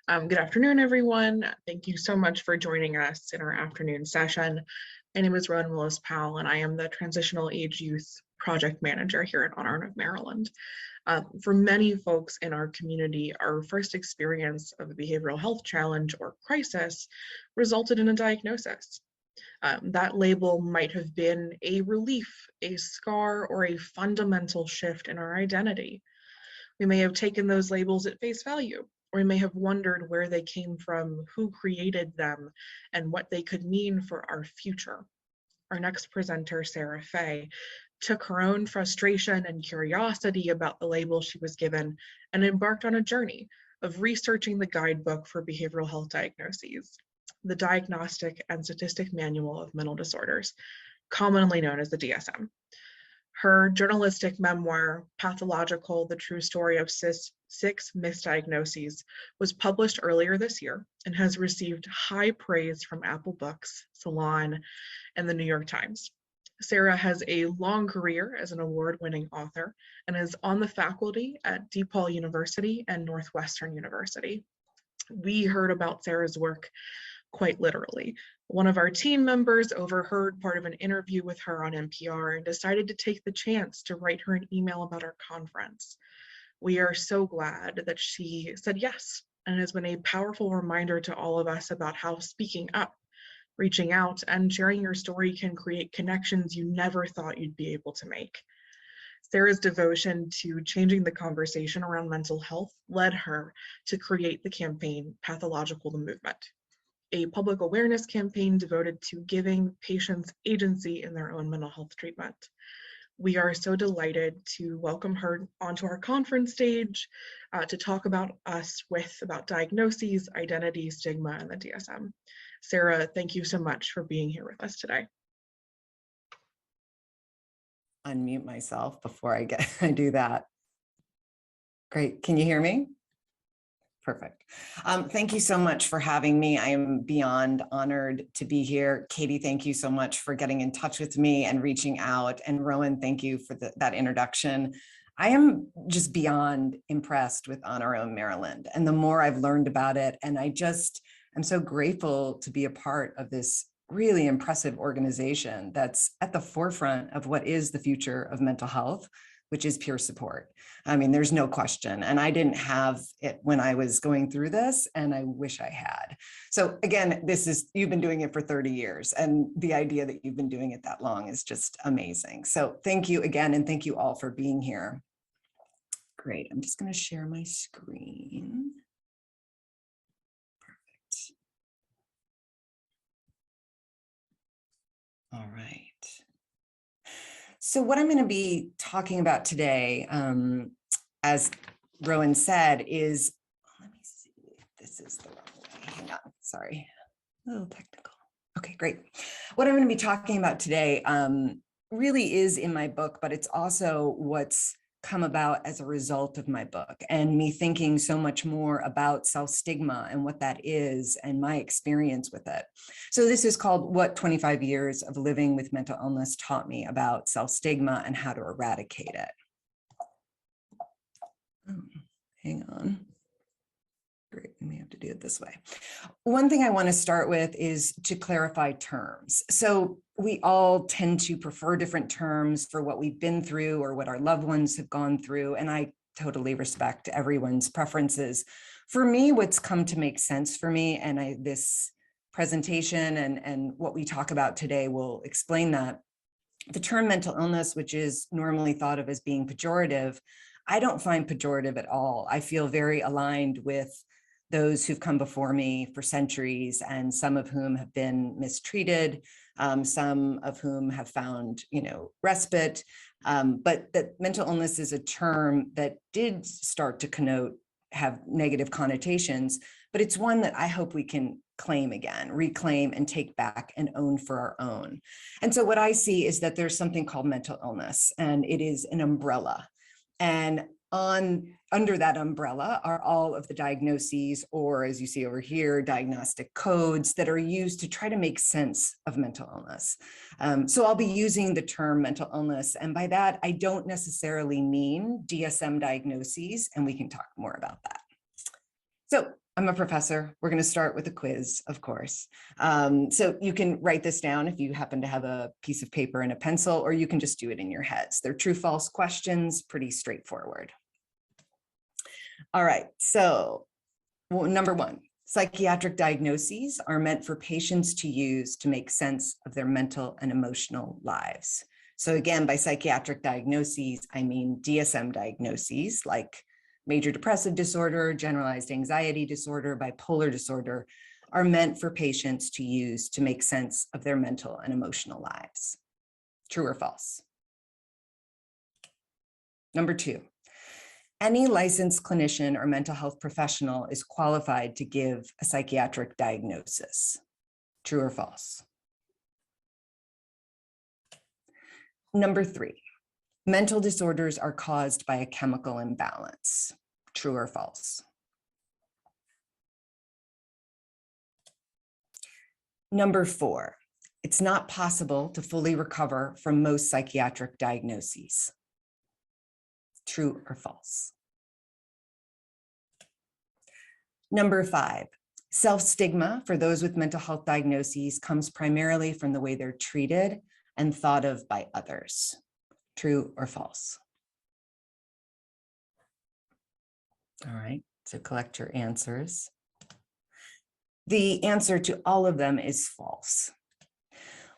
Good afternoon, everyone. Thank you so much for joining us in our afternoon session. My name is Rowan Willis-Powell, and I am the Transitional Age Youth Project Manager here at Honor of Maryland. For many folks in our community, our first experience of a behavioral health challenge or crisis resulted in a diagnosis. That label might have been a relief, a scar, or a fundamental shift in our identity. We may have taken those labels at face value, or we may have wondered where they came from, who created them, and what they could mean for our future. Our next presenter, Sarah Fay, took her own frustration and curiosity about the label she was given and embarked on a journey of researching the guidebook for behavioral health diagnoses, the Diagnostic and Statistical Manual of Mental Disorders, commonly known as the DSM. Her journalistic memoir, Pathological, The True Story of Six Misdiagnoses, was published earlier this year and has received high praise from Apple Books, Salon, and the New York Times. Sarah has a long career as an award-winning author and is on the faculty at DePaul University and Northwestern University. We heard about Sarah's work quite literally. One of our team members overheard part of an interview with her on NPR and decided to take the chance to write her an email about our conference. We are so glad that she said yes, and has been a powerful reminder to all of us about how speaking up, reaching out, and sharing your story can create connections you never thought you'd be able to make. Sarah's devotion to changing the conversation around mental health led her to create the campaign Pathological, the Movement, a public awareness campaign devoted to giving patients agency in their own mental health treatment. We are so delighted to welcome her onto our conference stage to talk about diagnoses, identity, stigma, and the DSM. Sarah, thank you so much for being here with us today. Unmute myself before I do that. Great, can you hear me? Perfect. Thank you so much for having me. I am beyond honored to be here. Katie, thank you so much for getting in touch with me and reaching out. And Rowan, thank you for that introduction. I am just beyond impressed with Honor of Maryland. And the more I've learned about it, and I'm so grateful to be a part of this really impressive organization that's at the forefront of what is the future of mental health, which is peer support. I mean, there's no question. And I didn't have it when I was going through this, and I wish I had. So again, you've been doing it for 30 years, and the idea that you've been doing it that long is just amazing. So thank you again, and thank you all for being here. Great, I'm just gonna share my screen. Perfect. All right. So what I'm going to be talking about today, as Rowan said, is, let me see if this is the wrong way. Hang on, sorry, a little technical. Okay, great. What I'm going to be talking about today really is in my book, but it's also what's come about as a result of my book and me thinking so much more about self-stigma and what that is and my experience with it. So this is called What 25 Years of Living with Mental Illness Taught Me About Self-Stigma and How to Eradicate It. Oh, hang on. Great, we may have to do it this way. One thing I want to start with is to clarify terms. So we all tend to prefer different terms for what we've been through or what our loved ones have gone through, and I totally respect everyone's preferences. For me, what's come to make sense for me, and this presentation and what we talk about today will explain that, the term mental illness, which is normally thought of as being pejorative, I don't find pejorative at all. I feel very aligned with those who've come before me for centuries, and some of whom have been mistreated, some of whom have found, respite. But that mental illness is a term that did start to have negative connotations, but it's one that I hope we can claim again, reclaim and take back and own for our own. And so what I see is that there's something called mental illness, and it is an umbrella. And under that umbrella are all of the diagnoses, or as you see over here, diagnostic codes that are used to try to make sense of mental illness. So I'll be using the term mental illness, and by that, I don't necessarily mean DSM diagnoses, and we can talk more about that. So I'm a professor. We're going to start with a quiz, of course. So you can write this down if you happen to have a piece of paper and a pencil, or you can just do it in your heads. They're true, false questions, pretty straightforward. All right, so number one, psychiatric diagnoses are meant for patients to use to make sense of their mental and emotional lives. So again, by psychiatric diagnoses, I mean DSM diagnoses like major depressive disorder, generalized anxiety disorder, bipolar disorder are meant for patients to use to make sense of their mental and emotional lives. True or false? Number two, any licensed clinician or mental health professional is qualified to give a psychiatric diagnosis. True or false? Number three, mental disorders are caused by a chemical imbalance. True or false? Number four, it's not possible to fully recover from most psychiatric diagnoses. True or false? Number five, self-stigma for those with mental health diagnoses comes primarily from the way they're treated and thought of by others. True or false? All right, so collect your answers. The answer to all of them is false.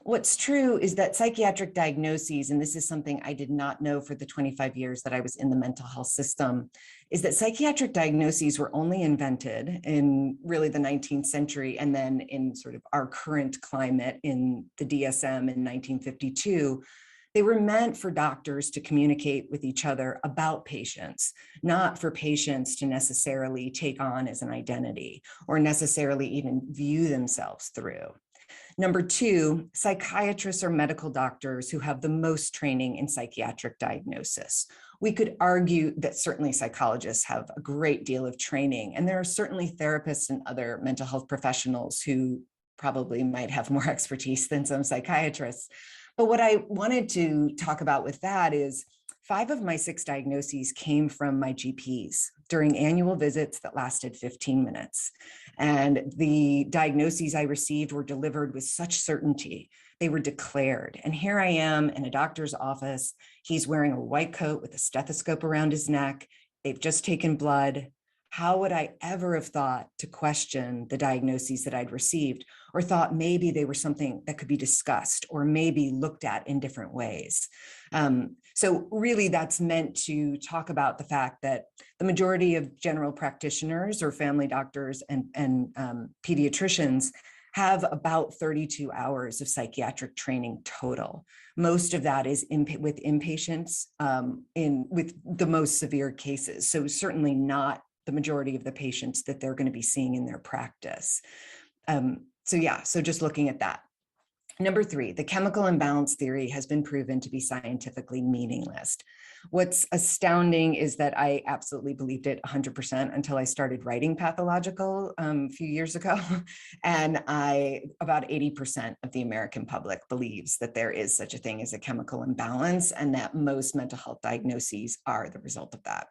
What's true is that psychiatric diagnoses, and this is something I did not know for the 25 years that I was in the mental health system, is that psychiatric diagnoses were only invented in really the 19th century, and then in sort of our current climate in the DSM in 1952. They were meant for doctors to communicate with each other about patients, not for patients to necessarily take on as an identity or necessarily even view themselves through. Number two, psychiatrists are medical doctors who have the most training in psychiatric diagnosis. We could argue that certainly psychologists have a great deal of training, and there are certainly therapists and other mental health professionals who probably might have more expertise than some psychiatrists. But what I wanted to talk about with that is 5 of my 6 diagnoses came from my GPs during annual visits that lasted 15 minutes. And the diagnoses I received were delivered with such certainty. They were declared. And here I am in a doctor's office. He's wearing a white coat with a stethoscope around his neck. They've just taken blood. How would I ever have thought to question the diagnoses that I'd received, or thought maybe they were something that could be discussed or maybe looked at in different ways? So really that's meant to talk about the fact that the majority of general practitioners or family doctors and pediatricians have about 32 hours of psychiatric training total. Most of that is with inpatients with the most severe cases. So certainly not the majority of the patients that they're going to be seeing in their practice. So just looking at that. Number 3, the chemical imbalance theory has been proven to be scientifically meaningless. What's astounding is that I absolutely believed it 100% until I started writing Pathological a few years ago. And about 80% of the American public believes that there is such a thing as a chemical imbalance and that most mental health diagnoses are the result of that.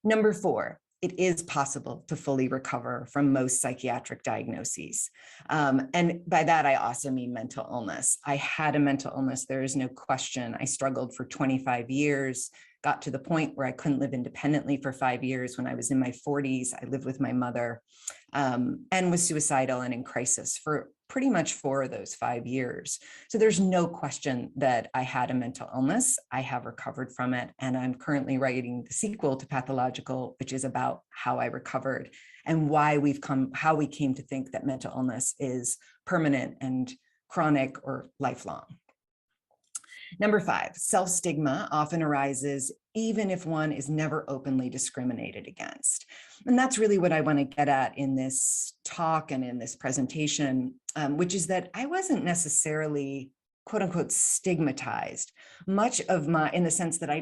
Number 4, it is possible to fully recover from most psychiatric diagnoses. And by that, I also mean mental illness. I had a mental illness, there is no question. I struggled for 25 years, got to the point where I couldn't live independently for 5 years. When I was in my 40s, I lived with my mother and was suicidal and in crisis for pretty much 4 of those 5 years. So there's no question that I had a mental illness. I have recovered from it. And I'm currently writing the sequel to Pathological, which is about how I recovered and how we came to think that mental illness is permanent and chronic or lifelong. Number 5, self-stigma often arises even if one is never openly discriminated against. And that's really what I want to get at in this talk and in this presentation, which is that I wasn't necessarily quote unquote stigmatized, much of in the sense that I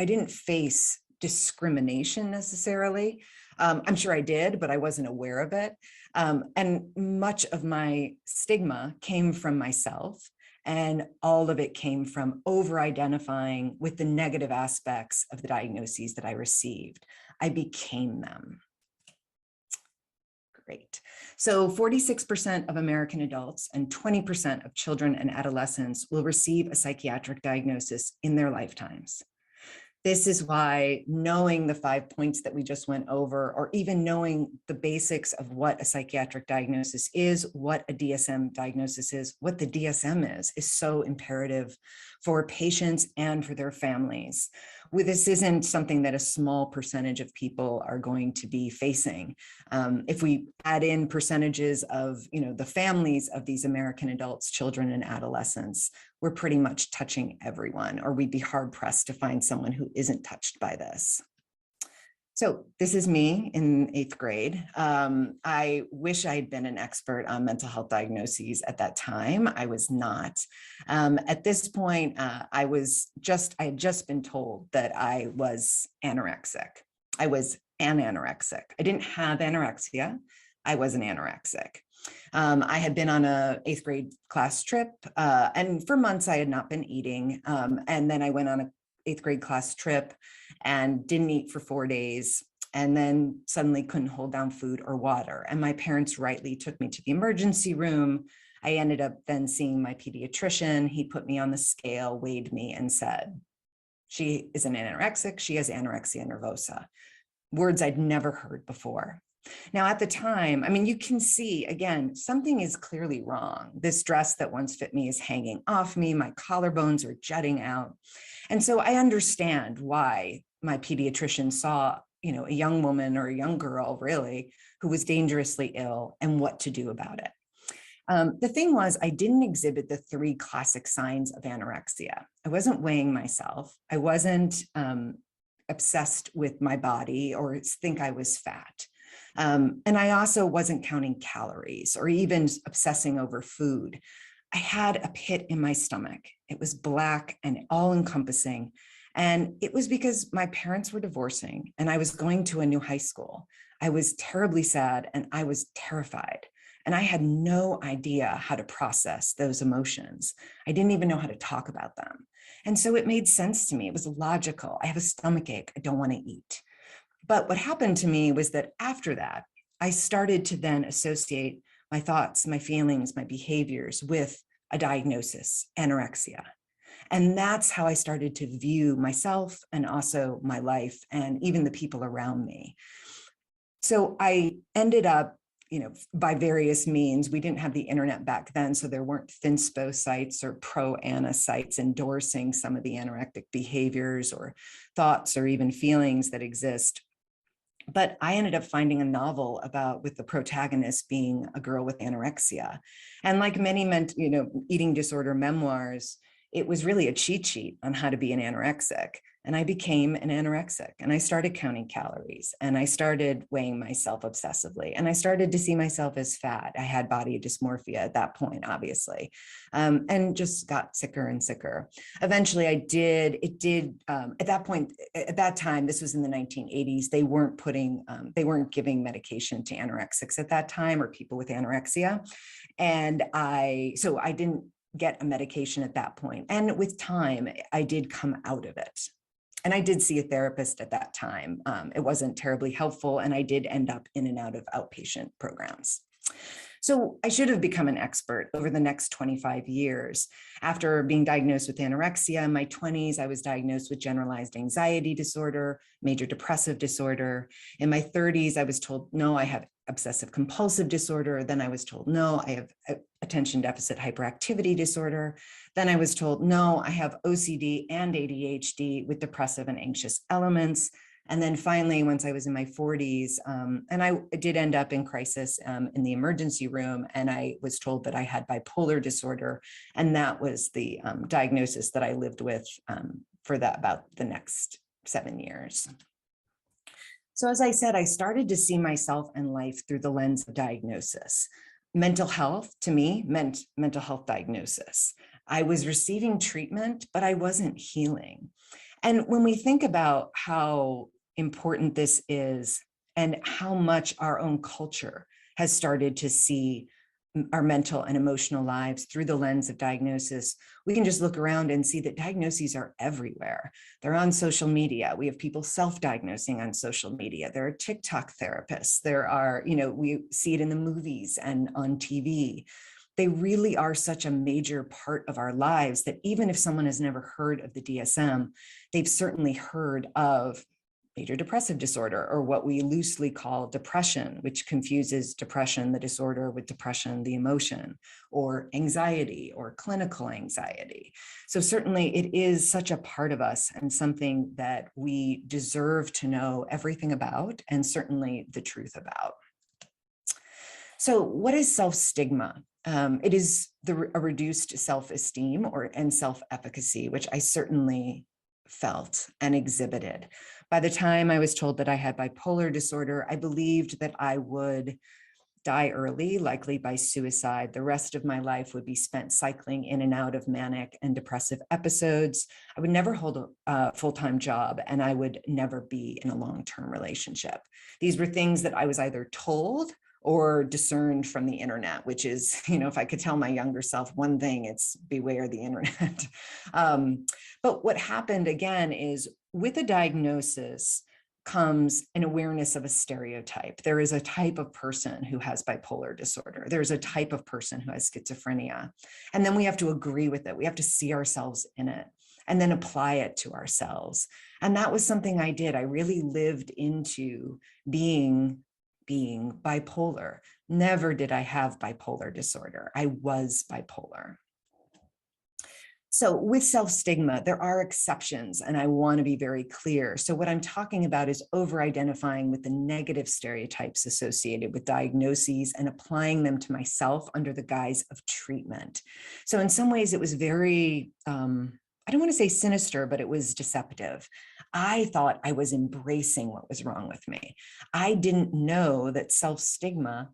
didn't face discrimination necessarily. I'm sure I did, but I wasn't aware of it. And much of my stigma came from myself. And all of it came from over-identifying with the negative aspects of the diagnoses that I received. I became them. Great. So 46% of American adults and 20% of children and adolescents will receive a psychiatric diagnosis in their lifetimes. This is why knowing the 5 points that we just went over, or even knowing the basics of what a psychiatric diagnosis is, what a DSM diagnosis is, what the DSM is so imperative for patients and for their families. This isn't something that a small percentage of people are going to be facing. If we add in percentages of, the families of these American adults, children, and adolescents, we're pretty much touching everyone, or we'd be hard pressed to find someone who isn't touched by this. So this is me in 8th grade. I wish I had been an expert on mental health diagnoses at that time. I was not. At this point, I had just been told that I was anorexic. I was an anorexic. I didn't have anorexia. I was an anorexic. I had been on a 8th grade class trip, and for months I had not been eating. And then I went on a 8th grade class trip and didn't eat for 4 days, and then suddenly couldn't hold down food or water. And my parents rightly took me to the emergency room. I ended up then seeing my pediatrician. He put me on the scale, weighed me, and said, she is an anorexic. She has anorexia nervosa. Words I'd never heard before. Now, at the time, you can see, again, something is clearly wrong. This dress that once fit me is hanging off me. My collarbones are jutting out. And so I understand why my pediatrician saw, a young woman or a young girl, really, who was dangerously ill and what to do about it. The thing was, I didn't exhibit the 3 classic signs of anorexia. I wasn't weighing myself. I wasn't obsessed with my body or think I was fat. And I also wasn't counting calories or even obsessing over food. I had a pit in my stomach. It was black and all encompassing. And it was because my parents were divorcing and I was going to a new high school. I was terribly sad and I was terrified. And I had no idea how to process those emotions. I didn't even know how to talk about them. And so it made sense to me. It was logical. I have a stomach ache. I don't want to eat. But what happened to me was that after that, I started to then associate my thoughts, my feelings, my behaviors with a diagnosis, anorexia. And that's how I started to view myself and also my life and even the people around me. So I ended up, by various means, we didn't have the internet back then, so there weren't Thinspo sites or pro-ana sites endorsing some of the anorectic behaviors or thoughts or even feelings that exist. But I ended up finding a novel with the protagonist being a girl with anorexia. And like many eating disorder memoirs, it was really a cheat sheet on how to be an anorexic. And I became an anorexic and I started counting calories and I started weighing myself obsessively and I started to see myself as fat. I had body dysmorphia at that point, obviously, and just got sicker and sicker. Eventually at that point, at that time, this was in the 1980s, they weren't giving medication to anorexics at that time or people with anorexia. And so I didn't get a medication at that point. And with time, I did come out of it. And I did see a therapist at that time. It wasn't terribly helpful, and I did end up in and out of outpatient programs. So I should have become an expert over the next 25 years. After being diagnosed with anorexia in my 20s, I was diagnosed with generalized anxiety disorder, major depressive disorder. In my 30s, I was told, no, I have obsessive compulsive disorder. Then I was told, no, I have attention deficit hyperactivity disorder. Then I was told, no, I have OCD and ADHD with depressive and anxious elements. And then finally, once I was in my 40s, and I did end up in crisis in the emergency room, and I was told that I had bipolar disorder. And that was the diagnosis that I lived with for about the next 7 years. So as I said, I started to see myself and life through the lens of diagnosis. Mental health to me meant mental health diagnosis. I was receiving treatment, but I wasn't healing. And when we think about how important this is and how much our own culture has started to see our mental and emotional lives through the lens of diagnosis, we can just look around and see that diagnoses are everywhere. They're on social media. We have people self-diagnosing on social media. There are TikTok therapists. There are, we see it in the movies and on TV. They really are such a major part of our lives that even if someone has never heard of the DSM, they've certainly heard of major depressive disorder, or what we loosely call depression, which confuses depression, the disorder, with depression, the emotion, or anxiety, or clinical anxiety. So certainly it is such a part of us and something that we deserve to know everything about, and certainly the truth about. So what is self-stigma? It is a reduced self-esteem and self-efficacy, which I certainly felt and exhibited. By the time I was told that I had bipolar disorder, I believed that I would die early, likely by suicide. The rest of my life would be spent cycling in and out of manic and depressive episodes. I would never hold a full-time job, and I would never be in a long-term relationship. These were things that I was either told or discerned from the internet, which is, if I could tell my younger self one thing, it's beware the internet. But what happened again is, with a diagnosis comes an awareness of a stereotype. There is a type of person who has bipolar disorder. There's a type of person who has schizophrenia. And then we have to agree with it. We have to see ourselves in it and then apply it to ourselves. And that was something I did. I really lived into being bipolar. Never did I have bipolar disorder. I was bipolar. So with self-stigma, there are exceptions, and I want to be very clear. So what I'm talking about is over-identifying with the negative stereotypes associated with diagnoses and applying them to myself under the guise of treatment. So in some ways it was very, I don't want to say sinister, but it was deceptive. I thought I was embracing what was wrong with me. I didn't know that self-stigma,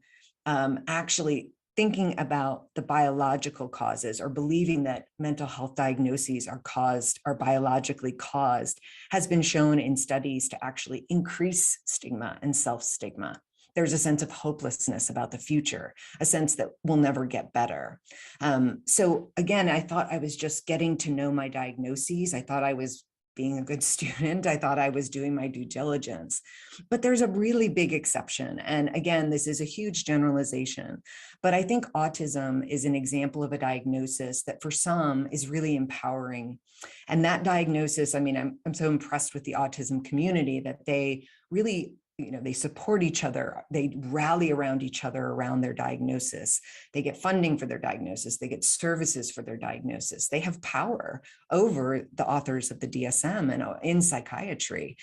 actually thinking about the biological causes, or believing that mental health diagnoses are biologically caused, has been shown in studies to actually increase stigma and self-stigma. There's a sense of hopelessness about the future, a sense that we'll never get better. So again, I thought I was just getting to know my diagnoses. I thought I was being a good student. I thought I was doing my due diligence, but there's a really big exception. And again, this is a huge generalization, but I think autism is an example of a diagnosis that for some is really empowering. And that diagnosis, I mean, I'm so impressed with the autism community that they really, they support each other. They rally around each other around their diagnosis. They get funding for their diagnosis. They get services for their diagnosis. They have power over the authors of the DSM and in psychiatry,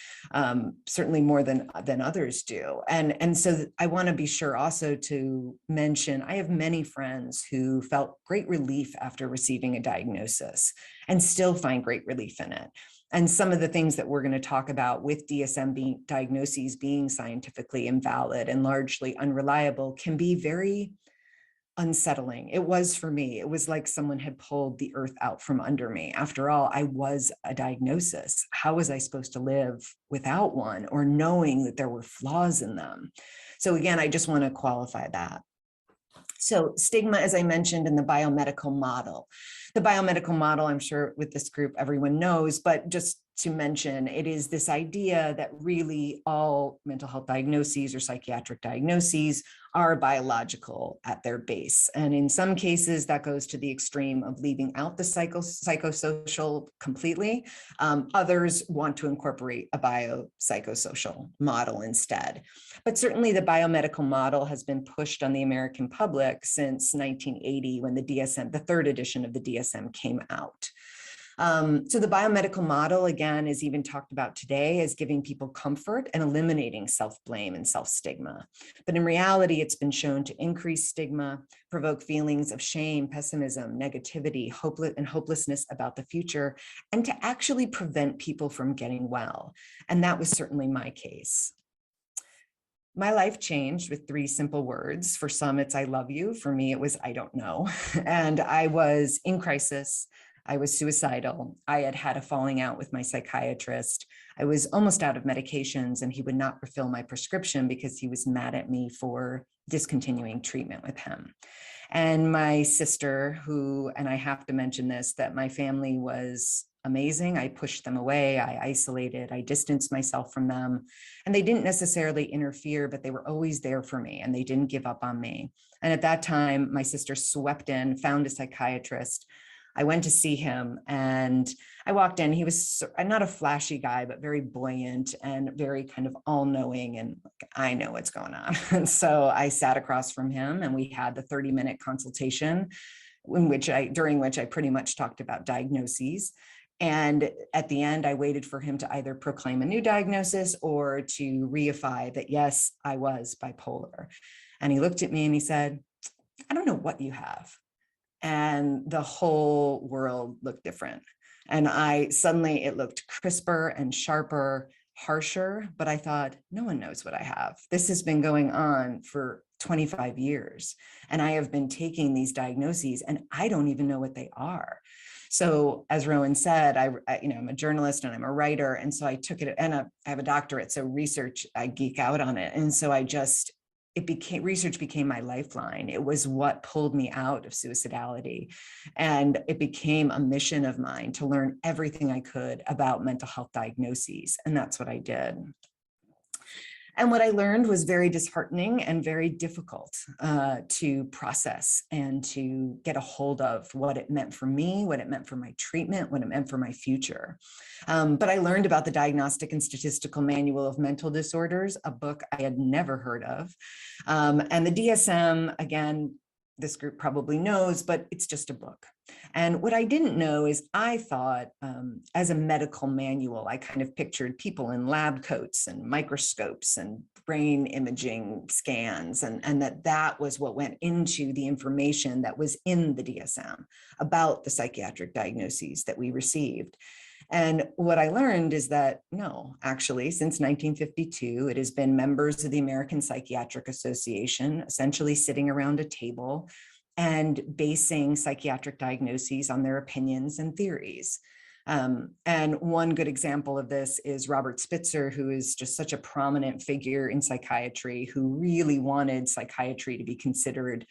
certainly more than others do. And so I want to be sure also to mention, I have many friends who felt great relief after receiving a diagnosis and still find great relief in it. And some of the things that we're going to talk about with DSM diagnoses being scientifically invalid and largely unreliable can be very unsettling. It was for me. It was like someone had pulled the earth out from under me. After all, I was a diagnosis. How was I supposed to live without one, or knowing that there were flaws in them? So again, I just want to qualify that. So stigma, as I mentioned, in the biomedical model. The biomedical model, I'm sure with this group, everyone knows, but just to mention, it is this idea that really all mental health diagnoses or psychiatric diagnoses are biological at their base. And in some cases, that goes to the extreme of leaving out the psychosocial completely. Others want to incorporate a biopsychosocial model instead. But certainly the biomedical model has been pushed on the American public since 1980, when the DSM, the third edition of the DSM, came out. So the biomedical model, again, is even talked about today as giving people comfort and eliminating self-blame and self-stigma. But in reality, it's been shown to increase stigma, provoke feelings of shame, pessimism, negativity, hopelessness about the future, and to actually prevent people from getting well. And that was certainly my case. My life changed with 3 simple words. For some, it's I love you. For me, it was I don't know. And I was in crisis. I was suicidal. I had had a falling out with my psychiatrist. I was almost out of medications, and he would not refill my prescription because he was mad at me for discontinuing treatment with him. And my sister, who, and I have to mention this, that my family was amazing. I pushed them away. I isolated, I distanced myself from them, and they didn't necessarily interfere, but they were always there for me, and they didn't give up on me. And at that time, my sister swept in, found a psychiatrist. I went to see him, and I walked in. He was not a flashy guy, but very buoyant and very kind of all-knowing, and I know what's going on. And so I sat across from him, and we had the 30-minute consultation during which I pretty much talked about diagnoses. And at the end, I waited for him to either proclaim a new diagnosis or to reify that, yes, I was bipolar. And he looked at me and he said, "I don't know what you have." And the whole world looked different. And it looked crisper and sharper, harsher, but I thought, no one knows what I have. This has been going on for 25 years. And I have been taking these diagnoses and I don't even know what they are. So as Rowan said, I'm a journalist and I'm a writer. And so I took it, and I have a doctorate. So research, I geek out on it. And so research became my lifeline. It was what pulled me out of suicidality. And it became a mission of mine to learn everything I could about mental health diagnoses. And that's what I did. And what I learned was very disheartening and very difficult to process and to get a hold of what it meant for me, what it meant for my treatment, what it meant for my future. But I learned about the Diagnostic and Statistical Manual of Mental Disorders, a book I had never heard of. And the DSM, again, this group probably knows, but it's just a book. And what I didn't know is I thought as a medical manual, I kind of pictured people in lab coats and microscopes and brain imaging scans, and that was what went into the information that was in the DSM about the psychiatric diagnoses that we received. And what I learned is that, no, actually, since 1952, it has been members of the American Psychiatric Association essentially sitting around a table and basing psychiatric diagnoses on their opinions and theories. And one good example of this is Robert Spitzer, who is just such a prominent figure in psychiatry, who really wanted psychiatry to be considered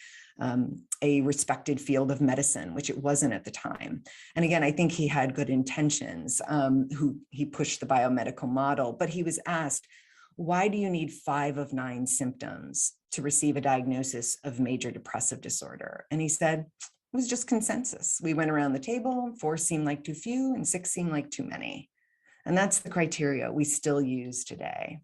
a respected field of medicine, which it wasn't at the time. And again, I think he had good intentions, he pushed the biomedical model, but he was asked, why do you need 5 of 9 symptoms to receive a diagnosis of major depressive disorder? And he said, it was just consensus. We went around the table, 4 seemed like too few and 6 seemed like too many. And that's the criteria we still use today.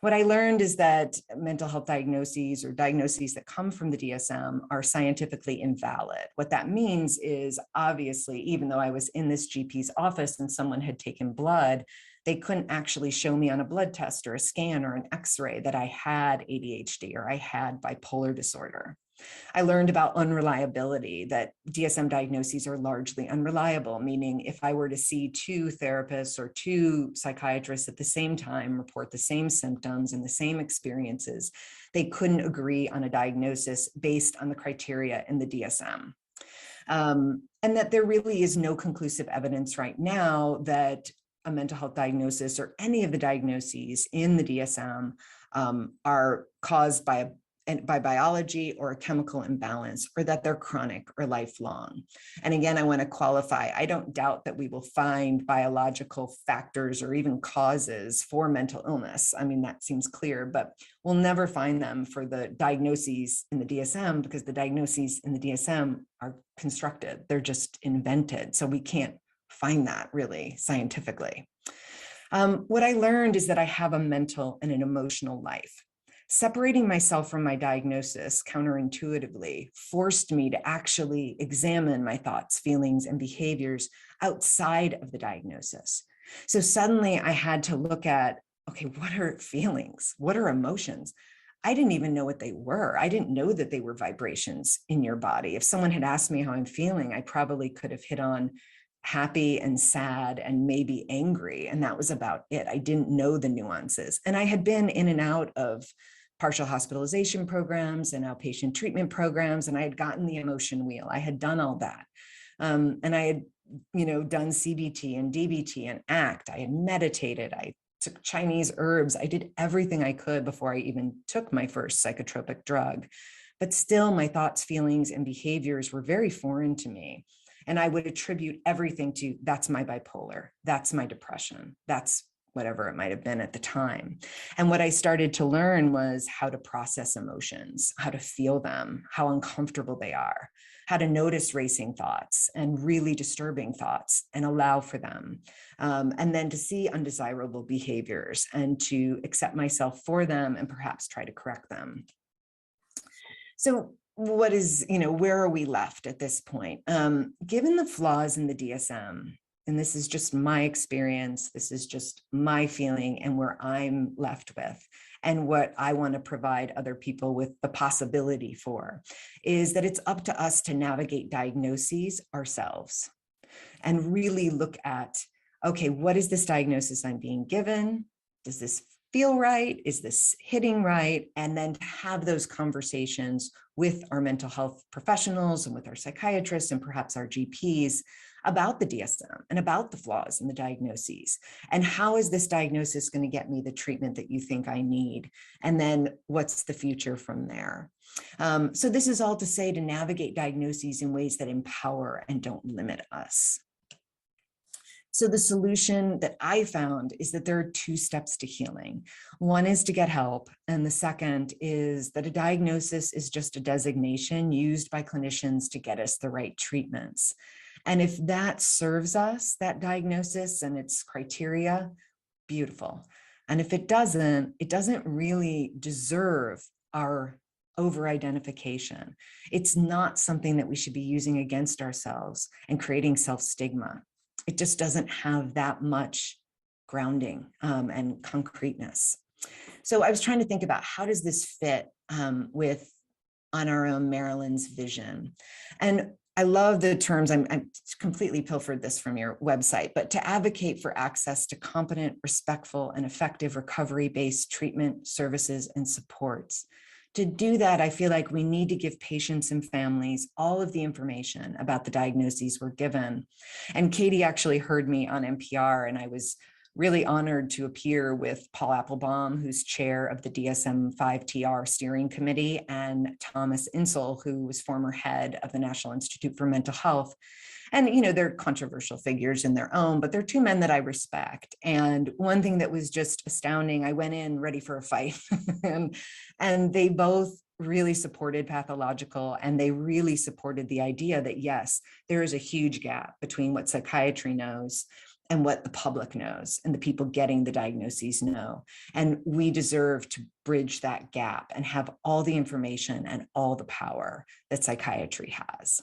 What I learned is that mental health diagnoses or diagnoses that come from the DSM are scientifically invalid. What that means is, obviously, even though I was in this GP's office and someone had taken blood, they couldn't actually show me on a blood test or a scan or an X-ray that I had ADHD or I had bipolar disorder. I learned about unreliability, that DSM diagnoses are largely unreliable, meaning if I were to see 2 therapists or 2 psychiatrists at the same time report the same symptoms and the same experiences, they couldn't agree on a diagnosis based on the criteria in the DSM. And that there really is no conclusive evidence right now that a mental health diagnosis or any of the diagnoses in the DSM are caused by biology or a chemical imbalance, or that they're chronic or lifelong. And again, I want to qualify, I don't doubt that we will find biological factors or even causes for mental illness. I mean, that seems clear, but we'll never find them for the diagnoses in the DSM, because the diagnoses in the DSM are constructed. They're just invented. So we can't find that really scientifically. What I learned is that I have a mental and an emotional life. Separating myself from my diagnosis counterintuitively forced me to actually examine my thoughts, feelings, and behaviors outside of the diagnosis. So suddenly I had to look at, okay, what are feelings? What are emotions? I didn't even know what they were. I didn't know that they were vibrations in your body. If someone had asked me how I'm feeling, I probably could have hit on happy and sad and maybe angry, and that was about it. I didn't know the nuances. And I had been in and out of partial hospitalization programs and outpatient treatment programs, and I had gotten the emotion wheel. I had done all that. And I had done CBT and DBT and ACT. I had meditated. I took Chinese herbs. I did everything I could before I even took my first psychotropic drug. But still, my thoughts, feelings, and behaviors were very foreign to me. And I would attribute everything to, that's my bipolar, that's my depression, that's whatever it might have been at the time. And what I started to learn was how to process emotions, how to feel them, how uncomfortable they are, how to notice racing thoughts and really disturbing thoughts and allow for them. And then to see undesirable behaviors and to accept myself for them and perhaps try to correct them. So what is, where are we left at this point? Given the flaws in the DSM, and this is just my experience, this is just my feeling and where I'm left with, and what I want to provide other people with the possibility for, is that it's up to us to navigate diagnoses ourselves and really look at, okay, what is this diagnosis I'm being given? Does this feel right? Is this hitting right? And then to have those conversations with our mental health professionals and with our psychiatrists and perhaps our GPs about the DSM and about the flaws in the diagnoses. And how is this diagnosis going to get me the treatment that you think I need? And then what's the future from there? So this is all to say to navigate diagnoses in ways that empower and don't limit us. So the solution that I found is that there are two steps to healing. One is to get help, and the second is that a diagnosis is just a designation used by clinicians to get us the right treatments. And if that serves us, that diagnosis and its criteria, beautiful. And if it doesn't really deserve our over-identification. It's not something that we should be using against ourselves and creating self-stigma. It just doesn't have that much grounding and concreteness. So I was trying to think about how does this fit with On Our Own Maryland's vision. And I love the terms, I'm completely pilfered this from your website, but to advocate for access to competent, respectful, and effective recovery-based treatment, services, and supports. To do that, I feel like we need to give patients and families all of the information about the diagnoses we're given. And Katie actually heard me on NPR, and I was really honored to appear with Paul Applebaum, who's chair of the DSM-5 TR steering committee, and Thomas Insel, who was former head of the National Institute for Mental Health. And, they're controversial figures in their own, but they're two men that I respect. And one thing that was just astounding, I went in ready for a fight and they both really supported Pathological, and they really supported the idea that, yes, there is a huge gap between what psychiatry knows and what the public knows and the people getting the diagnoses know. And we deserve to bridge that gap and have all the information and all the power that psychiatry has.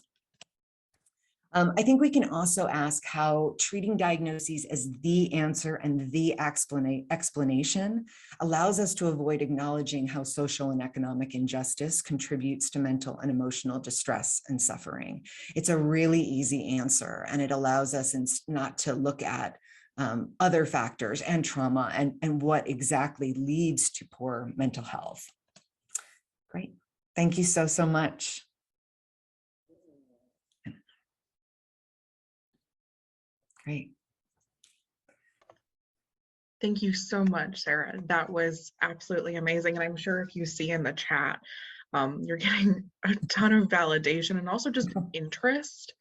I think we can also ask how treating diagnoses as the answer and the explanation allows us to avoid acknowledging how social and economic injustice contributes to mental and emotional distress and suffering. It's a really easy answer, and it allows us not to look at other factors and trauma and what exactly leads to poor mental health. Great. Thank you so much. Great. Thank you so much, Sarah. That was absolutely amazing. And I'm sure if you see in the chat, you're getting a ton of validation and also just interest.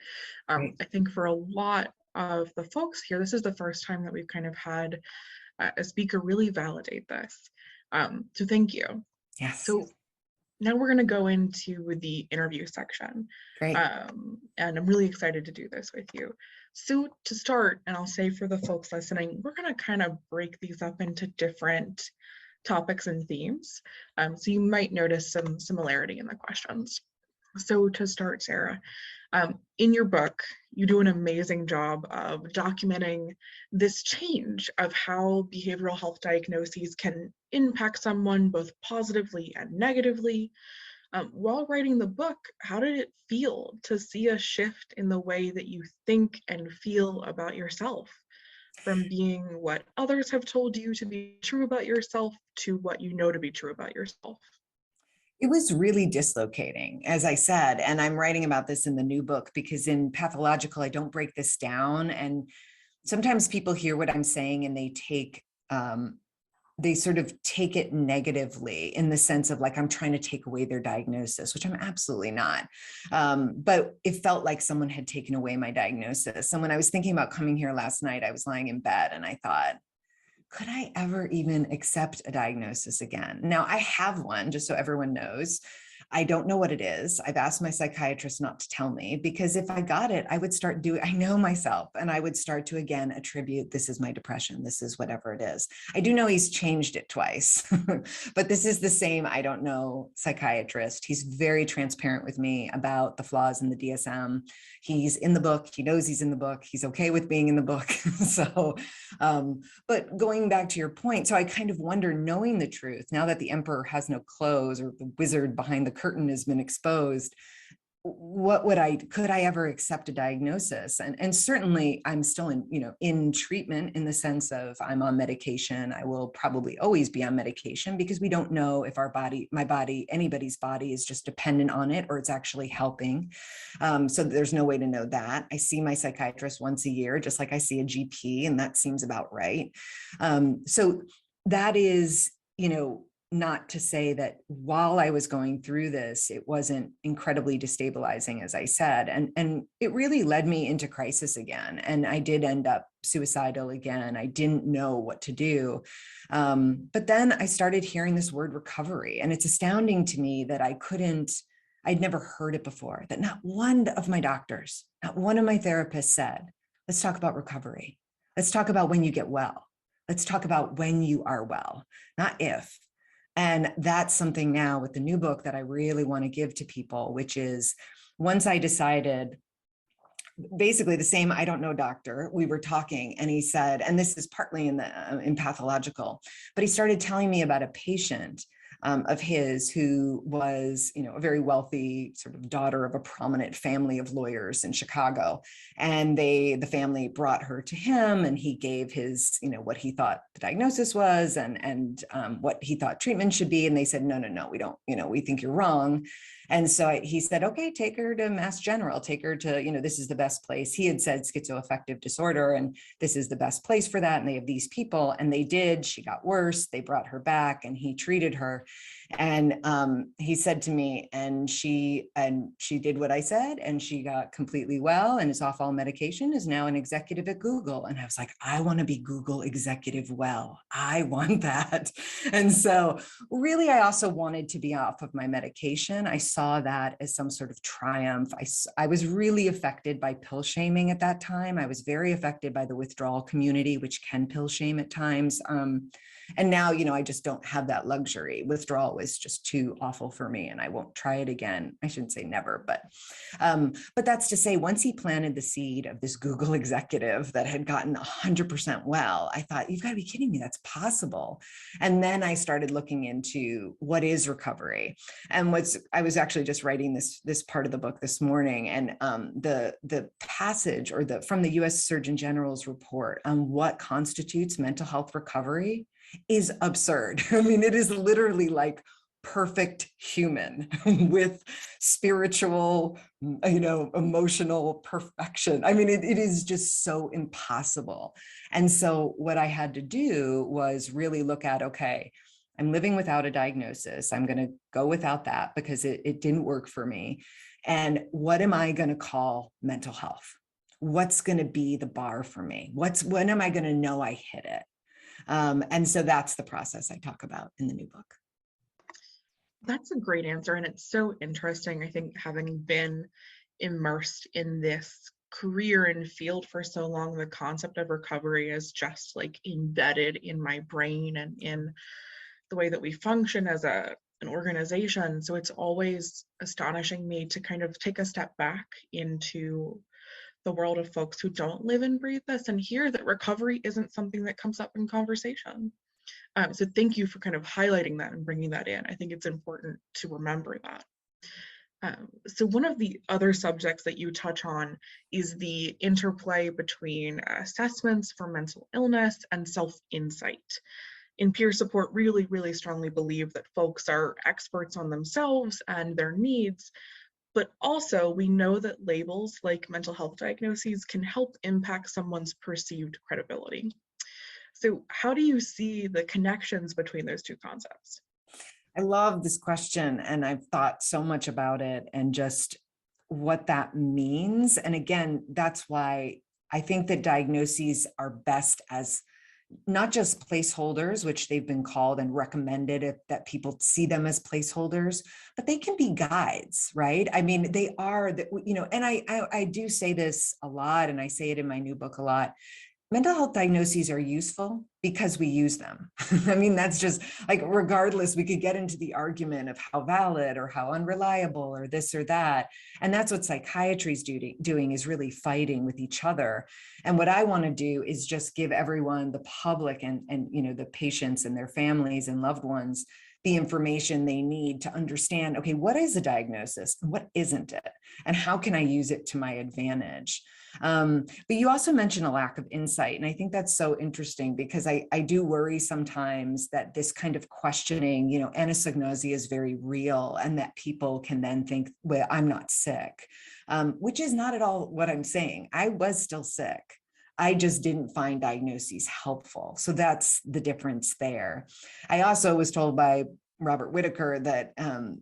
I think for a lot of the folks here, this is the first time that we've kind of had a speaker really validate this. So thank you. Yes. So now we're going to go into the interview section. Great. And I'm really excited to do this with you. So to start, and I'll say for the folks listening, we're going to kind of break these up into different topics and themes. So you might notice some similarity in the questions. So to start, Sarah, in your book, you do an amazing job of documenting this change of how behavioral health diagnoses can impact someone both positively and negatively. While writing the book, how did it feel to see a shift in the way that you think and feel about yourself, from being what others have told you to be true about yourself to what you know to be true about yourself? It was really dislocating, as I said, and I'm writing about this in the new book because in Pathological, I don't break this down. And sometimes people hear what I'm saying and they sort of take it negatively in the sense of like, I'm trying to take away their diagnosis, which I'm absolutely not. But it felt like someone had taken away my diagnosis. And when I was thinking about coming here last night, I was lying in bed and I thought, could I ever even accept a diagnosis again? Now I have one, just so everyone knows. I don't know what it is. I've asked my psychiatrist not to tell me because if I got it, I would start doing, I know myself and I would start to again attribute, this is my depression, this is whatever it is. I do know he's changed it twice, but this is the same, I don't know, psychiatrist. He's very transparent with me about the flaws in the DSM. He's in the book, he knows he's in the book, he's okay with being in the book. So, but going back to your point, so I kind of wonder, knowing the truth, now that the emperor has no clothes or the wizard behind the curtain has been exposed, could I ever accept a diagnosis? And certainly I'm still in treatment in the sense of I'm on medication. I will probably always be on medication because we don't know if my body, anybody's body is just dependent on it or it's actually helping. So there's no way to know that. I see my psychiatrist once a year, just like I see a GP, and that seems about right. So that is, not to say that while I was going through this, it wasn't incredibly destabilizing, as I said, and it really led me into crisis again. And I did end up suicidal again. I didn't know what to do. But then I started hearing this word recovery, and it's astounding to me that I'd never heard it before, that not one of my doctors, not one of my therapists said, let's talk about recovery. Let's talk about when you get well. Let's talk about when you are well, not if. And that's something now with the new book that I really want to give to people, which is once I decided, basically the same, I don't know doctor, we were talking and he said, and this is partly in Pathological, but he started telling me about a patient of his who was, a very wealthy sort of daughter of a prominent family of lawyers in Chicago. And the family brought her to him and he gave his, what he thought the diagnosis was and what he thought treatment should be. And they said, no, we don't, we think you're wrong. And so he said, okay, take her to Mass General, take her to, this is the best place. He had said schizoaffective disorder, and this is the best place for that. And they have these people, and they did, she got worse. They brought her back and he treated her. And he said to me, and she did what I said, and she got completely well and is off all medication, is now an executive at Google. And I was like, I want to be Google executive well. I want that. And so really, I also wanted to be off of my medication. I saw that as some sort of triumph. I was really affected by pill shaming at that time. I was very affected by the withdrawal community, which can pill shame at times. And now, I just don't have that luxury. Withdrawal was just too awful for me and I won't try it again. I shouldn't say never, but that's to say, once he planted the seed of this Google executive that had gotten 100% well, I thought, you've got to be kidding me, that's possible. And then I started looking into what is recovery. And I was actually just writing this part of the book this morning, and the passage from the US Surgeon General's report on what constitutes mental health recovery is absurd. I mean, it is literally like perfect human with spiritual, emotional perfection. I mean, it is just so impossible. And so what I had to do was really look at, okay, I'm living without a diagnosis. I'm going to go without that because it didn't work for me. And what am I going to call mental health? What's going to be the bar for me? When am I going to know I hit it? And so that's the process I talk about in the new book. That's a great answer. And it's so interesting. I think having been immersed in this career and field for so long, the concept of recovery is just like embedded in my brain and in the way that we function as an organization. So it's always astonishing me to kind of take a step back into the world of folks who don't live and breathe this and hear that recovery isn't something that comes up in conversation. So thank you for kind of highlighting that and bringing that in. I think it's important to remember that. So one of the other subjects that you touch on is the interplay between assessments for mental illness and self-insight. in peer support really, really strongly believe that folks are experts on themselves and their needs, but also we know that labels like mental health diagnoses can help impact someone's perceived credibility. So how do you see the connections between those two concepts? I love this question, and I've thought so much about it and just what that means. And again, that's why I think that diagnoses are best as not just placeholders, which they've been called and recommended that people see them as placeholders, but they can be guides, right? I mean, they are, and I do say this a lot, and I say it in my new book a lot. Mental health diagnoses are useful because we use them. I mean, that's just like, regardless, we could get into the argument of how valid or how unreliable or this or that. And that's what psychiatry is doing, is really fighting with each other. And what I want to do is just give everyone, the public and the patients and their families and loved ones, the information they need to understand, okay, what is a diagnosis and what isn't it? And how can I use it to my advantage? But you also mentioned a lack of insight. And I think that's so interesting, because I do worry sometimes that this kind of questioning, anosognosia is very real, and that people can then think, well, I'm not sick, which is not at all what I'm saying. I was still sick. I just didn't find diagnoses helpful. So that's the difference there. I also was told by Robert Whitaker that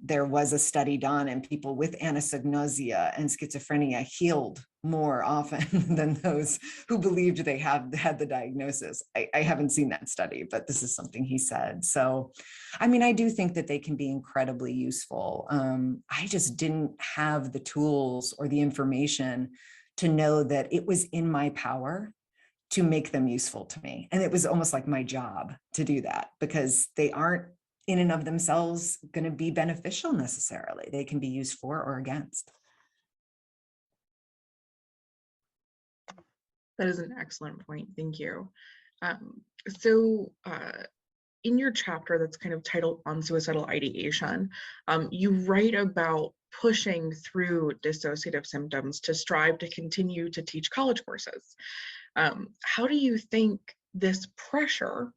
there was a study done, and people with anosognosia and schizophrenia healed more often than those who believed they had the diagnosis. I haven't seen that study, but this is something he said. So, I mean, I do think that they can be incredibly useful. I just didn't have the tools or the information to know that it was in my power to make them useful to me. And it was almost like my job to do that, because they aren't in and of themselves going to be beneficial necessarily. They can be used for or against. That is an excellent point. Thank you. So in your chapter that's kind of titled On Suicidal Ideation, you write about pushing through dissociative symptoms to strive to continue to teach college courses. How do you think this pressure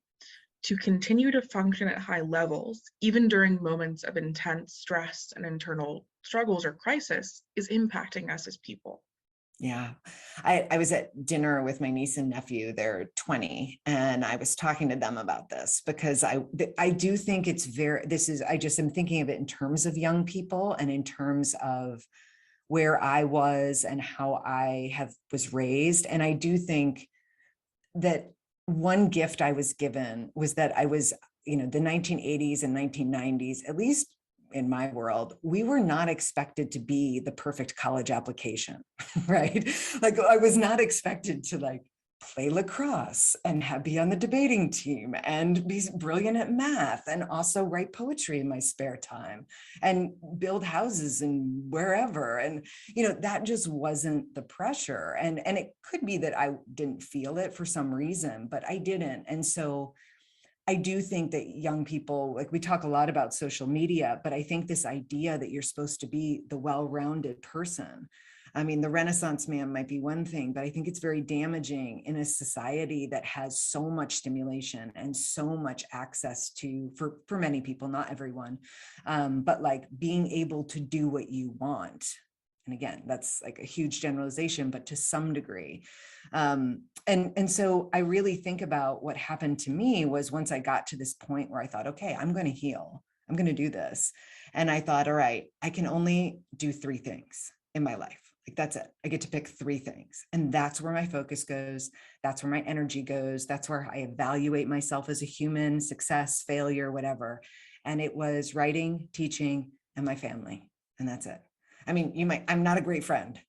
to continue to function at high levels, even during moments of intense stress and internal struggles or crisis, is impacting us as people? Yeah, I was at dinner with my niece and nephew. They're 20, and I was talking to them about this, because I do think it's I just am thinking of it in terms of young people and in terms of where I was and how I was raised. And I do think that one gift I was given was that I was, the 1980s and 1990s, at least in my world, we were not expected to be the perfect college application, right? Like, I was not expected to play lacrosse and be on the debating team and be brilliant at math and also write poetry in my spare time and build houses and wherever. And, that just wasn't the pressure. And it could be that I didn't feel it for some reason, but I didn't. And so I do think that young people, we talk a lot about social media, but I think this idea that you're supposed to be the well-rounded person. I mean, the Renaissance man might be one thing, but I think it's very damaging in a society that has so much stimulation and so much access to, for many people, not everyone, but being able to do what you want. And again, that's a huge generalization, but to some degree. And so I really think about what happened to me was, once I got to this point where I thought, okay, I'm going to heal, I'm going to do this. And I thought, all right, I can only do 3 things in my life. That's it. I get to pick 3 things. And that's where my focus goes. That's where my energy goes. That's where I evaluate myself as a human, success, failure, whatever. And it was writing, teaching, and my family. And that's it. I mean, I'm not a great friend.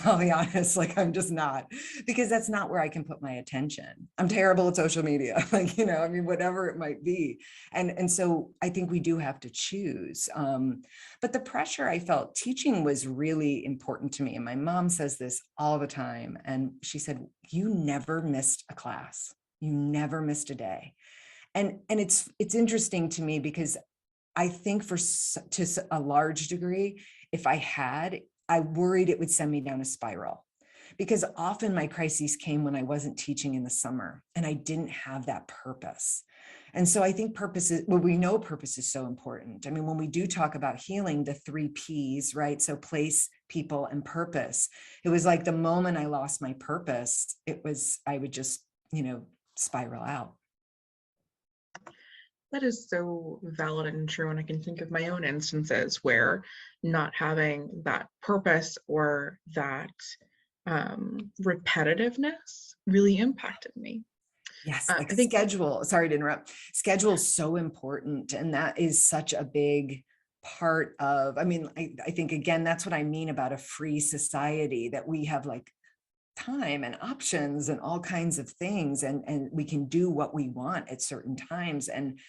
I'll be honest, I'm just not, because that's not where I can put my attention. I'm terrible at social media, whatever it might be. And so I think we do have to choose. But the pressure I felt teaching was really important to me. And my mom says this all the time. And she said, you never missed a class. You never missed a day. And it's interesting to me, because I think to a large degree, if I worried it would send me down a spiral, because often my crises came when I wasn't teaching in the summer and I didn't have that purpose. And so I think purpose is, well, we know purpose is so important. I mean, when we do talk about healing, the 3 Ps, right? So place, people, and purpose. It was like the moment I lost my purpose, I would just, spiral out. That is so valid and true. And I can think of my own instances where not having that purpose or that repetitiveness really impacted me. Yes, I like think schedule, sorry to interrupt. Schedule is so important. And that is such a big part of, I think, again, that's what I mean about a free society, that we have like time and options and all kinds of things, and we can do what we want at certain times. And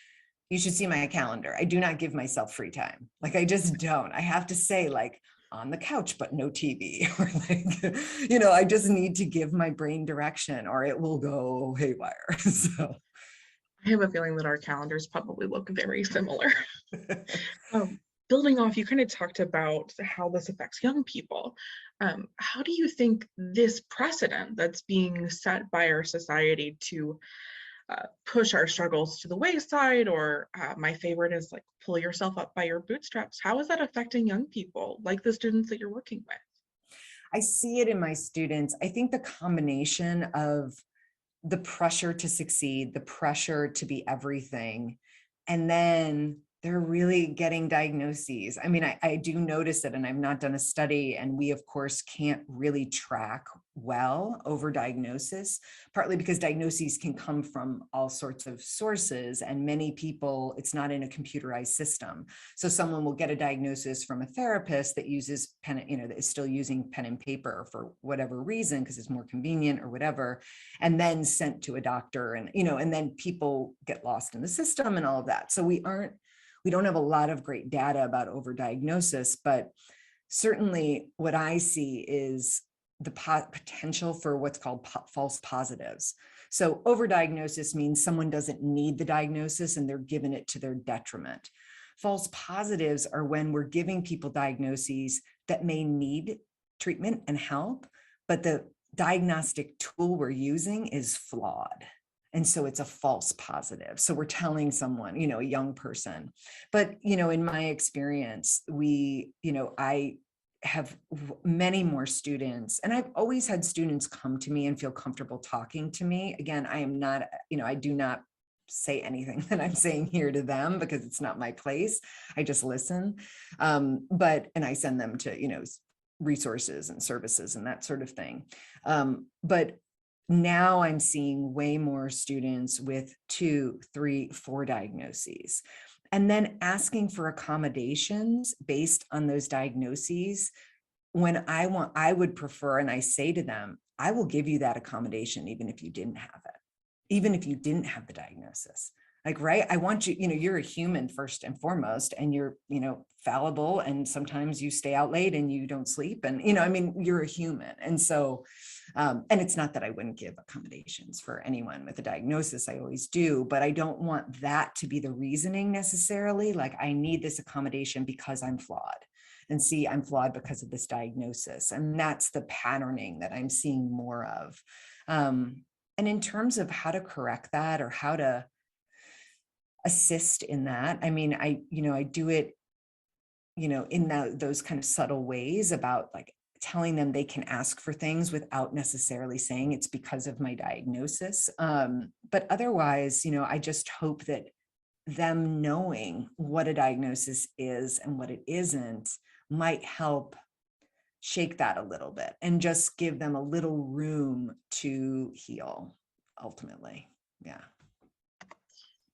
you should see my calendar. I do not give myself free time. Like, I just don't. I have to say, like, on the couch, but no TV, or like, I just need to give my brain direction or it will go haywire. So I have a feeling that our calendars probably look very similar. Building off, you kind of talked about how this affects young people. How do you think this precedent that's being set by our society to push our struggles to the wayside, or my favorite is like pull yourself up by your bootstraps, how is that affecting young people, like the students that you're working with? I see it in my students. I think the combination of the pressure to succeed, the pressure to be everything, and then they're really getting diagnoses. I mean, I do notice it, and I've not done a study, and we of course can't really track well over diagnosis, partly because diagnoses can come from all sorts of sources, and many people, it's not in a computerized system. So someone will get a diagnosis from a therapist that uses pen, that is still using pen and paper for whatever reason, because it's more convenient or whatever, and then sent to a doctor, and and then people get lost in the system and all of that. So we don't have a lot of great data about overdiagnosis, but certainly what I see is the potential for what's called false positives. So overdiagnosis means someone doesn't need the diagnosis and they're given it to their detriment. False positives are when we're giving people diagnoses that may need treatment and help, but the diagnostic tool we're using is flawed. And so it's a false positive. So we're telling someone, a young person, but, in my experience, I have many more students, and I've always had students come to me and feel comfortable talking to me. Again, I am not, I do not say anything that I'm saying here to them because it's not my place. I just listen. And I send them to, resources and services and that sort of thing. But now I'm seeing way more students with 2, 3, 4 diagnoses, and then asking for accommodations based on those diagnoses. When I would prefer, and I say to them, I will give you that accommodation, even if you didn't have it, even if you didn't have the diagnosis. Like, right, I want you, you're a human first and foremost, and you're, fallible. And sometimes you stay out late and you don't sleep. And, you're a human. And so, and it's not that I wouldn't give accommodations for anyone with a diagnosis, I always do, but I don't want that to be the reasoning necessarily. Like, I need this accommodation because I'm flawed. And see, I'm flawed because of this diagnosis. And that's the patterning that I'm seeing more of. And in terms of how to correct that or how to assist in that, I do it, in those kind of subtle ways about like telling them they can ask for things without necessarily saying it's because of my diagnosis. But otherwise, I just hope that them knowing what a diagnosis is and what it isn't might help shake that a little bit and just give them a little room to heal ultimately. Yeah.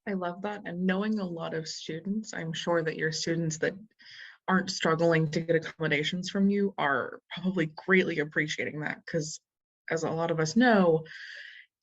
I love that. And knowing a lot of students, I'm sure that your students that aren't struggling to get accommodations from you are probably greatly appreciating that, because as a lot of us know,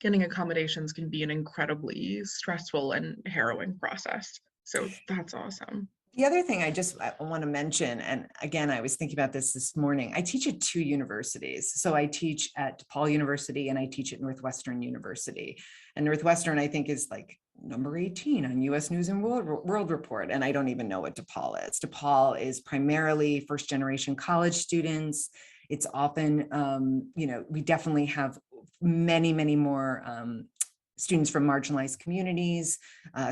getting accommodations can be an incredibly stressful and harrowing process. So that's awesome. The other thing I want to mention, and again, I was thinking about this morning, I teach at 2 universities. So I teach at DePaul University and I teach at Northwestern University. And Northwestern, I think, is like number 18 on US News and World Report. And I don't even know what DePaul is. DePaul is primarily first generation college students. It's often, we definitely have many, many more students from marginalized communities,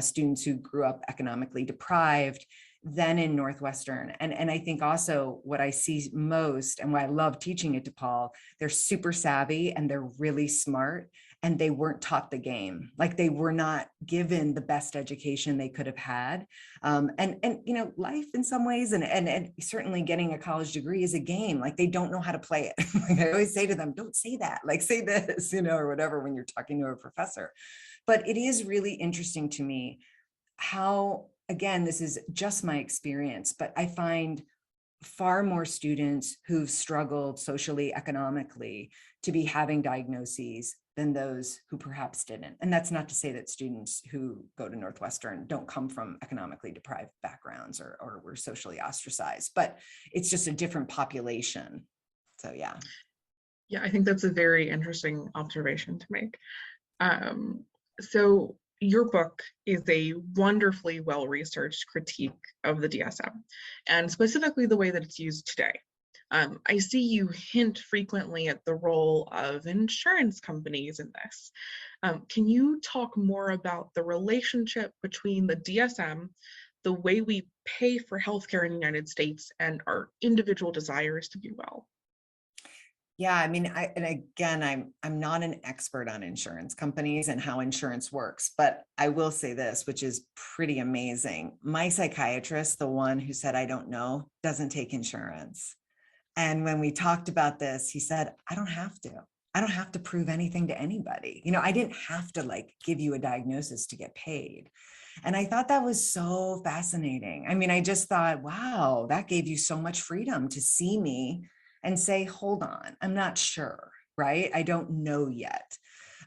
students who grew up economically deprived, then in Northwestern. And I think also what I see most and why I love teaching at DePaul, they're super savvy and they're really smart, and they weren't taught the game. Like they were not given the best education they could have had. And you know, life in some ways, and certainly getting a college degree is a game. Like they don't know how to play it. Like I always say to them, don't say that, like say this, you know, or whatever when you're talking to a professor. But it is really interesting to me how, again, this is just my experience, but I find far more students who've struggled socially, economically to be having diagnoses than those who perhaps didn't. And that's not to say that students who go to Northwestern don't come from economically deprived backgrounds or were socially ostracized, but it's just a different population. So yeah. Yeah, I think that's a very interesting observation to make. So your book is a wonderfully well-researched critique of the DSM, and specifically the way that it's used today. I see you hint frequently at the role of insurance companies in this. Can you talk more about the relationship between the DSM, the way we pay for healthcare in the United States, and our individual desires to be well? Yeah, I mean, I'm not an expert on insurance companies and how insurance works, but I will say this, which is pretty amazing. My psychiatrist, the one who said, I don't know, doesn't take insurance. And when we talked about this, he said, I don't have to. I don't have to prove anything to anybody. You know, I didn't have to like give you a diagnosis to get paid. And I thought that was so fascinating. I mean, I just thought, wow, that gave you so much freedom to see me and say, hold on, I'm not sure, right? I don't know yet.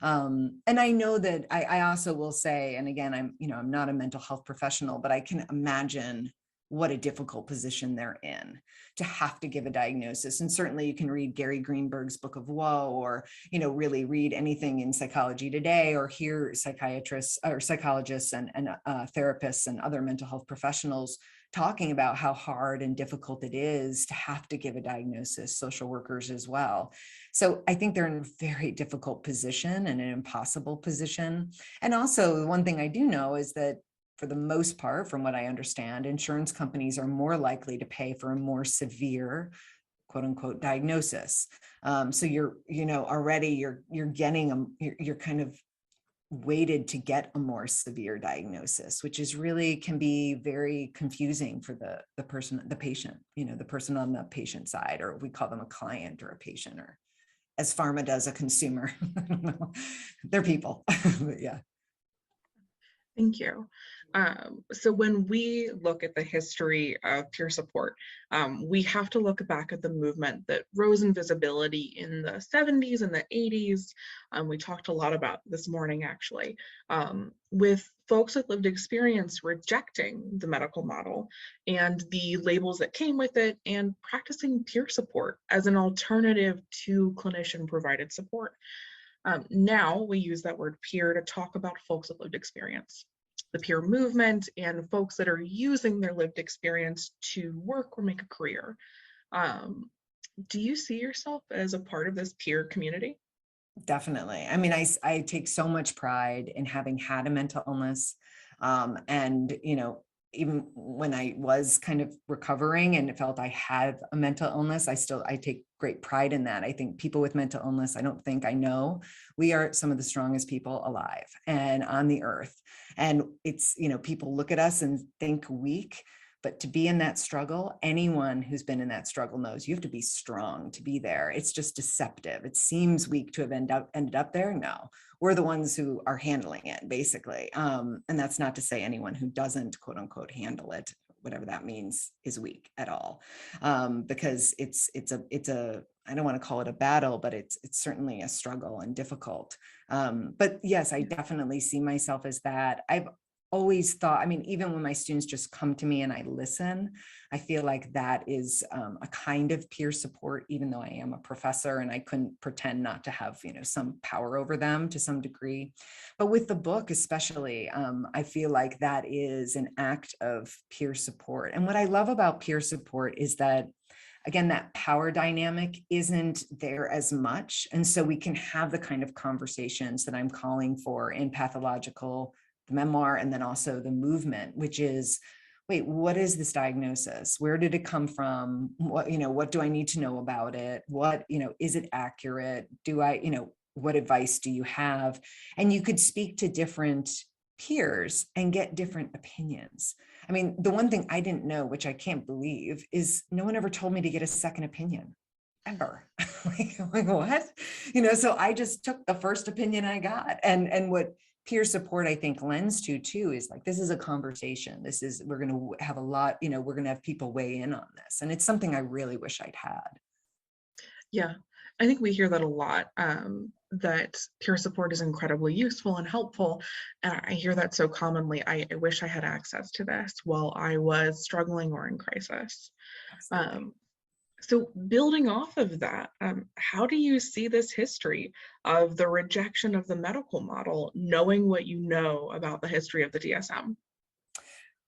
And I know that I also will say, and again, I'm not a mental health professional, but I can imagine what a difficult position they're in to have to give a diagnosis. And certainly you can read Gary Greenberg's Book of Woe, or, really read anything in Psychology Today, or hear psychiatrists or psychologists and therapists and other mental health professionals talking about how hard and difficult it is to have to give a diagnosis, social workers as well. So I think they're in a very difficult position and an impossible position. And also one thing I do know is that for the most part, from what I understand, insurance companies are more likely to pay for a more severe, quote unquote, diagnosis. So you're kind of weighted to get a more severe diagnosis, which is really can be very confusing for the patient, the person on the patient side, or we call them a client or a patient, or as pharma does a consumer. I don't know. They're people. But yeah. Thank you. So when we look at the history of peer support, we have to look back at the movement that rose in visibility in the 70s and the 80s. We talked a lot about this morning, actually, with folks with lived experience rejecting the medical model and the labels that came with it, and practicing peer support as an alternative to clinician-provided support. Now we use that word peer to talk about folks with lived experience, the peer movement, and folks that are using their lived experience to work or make a career. Do you see yourself as a part of this peer community? Definitely. I mean, I take so much pride in having had a mental illness. And, even when I was kind of recovering and it felt I had a mental illness, I take great pride in that. I think people with mental illness, I know we are some of the strongest people alive and on the earth. And it's, people look at us and think weak, but to be in that struggle, anyone who's been in that struggle knows you have to be strong to be there. It's just deceptive. It seems weak to have ended up there. No, we're the ones who are handling it, basically. And that's not to say anyone who doesn't, quote unquote, handle it, whatever that means, is weak at all. Because it's a I don't want to call it a battle, but it's certainly a struggle and difficult. But yes, I definitely see myself as that. I've always thought, even when my students just come to me and I listen, I feel like that is a kind of peer support, even though I am a professor and I couldn't pretend not to have, some power over them to some degree. But with the book, especially, I feel like that is an act of peer support. And what I love about peer support is that again, that power dynamic isn't there as much. And so we can have the kind of conversations that I'm calling for in Pathological, the memoir, and then also the movement, which is, wait, what is this diagnosis? Where did it come from? What do I need to know about it? Is it accurate? What advice do you have? And you could speak to different peers and get different opinions. I mean, the one thing I didn't know, which I can't believe, is no one ever told me to get a second opinion, ever. like what? So I just took the first opinion I got. And what peer support, I think, lends to too, is like, this is a conversation. We're going to have a lot, we're going to have people weigh in on this. And it's something I really wish I'd had. Yeah, I think we hear that a lot, that peer support is incredibly useful and helpful. And I hear that so commonly. I wish I had access to this while I was struggling or in crisis. Absolutely. So building off of that, how do you see this history of the rejection of the medical model, knowing what you know about the history of the DSM?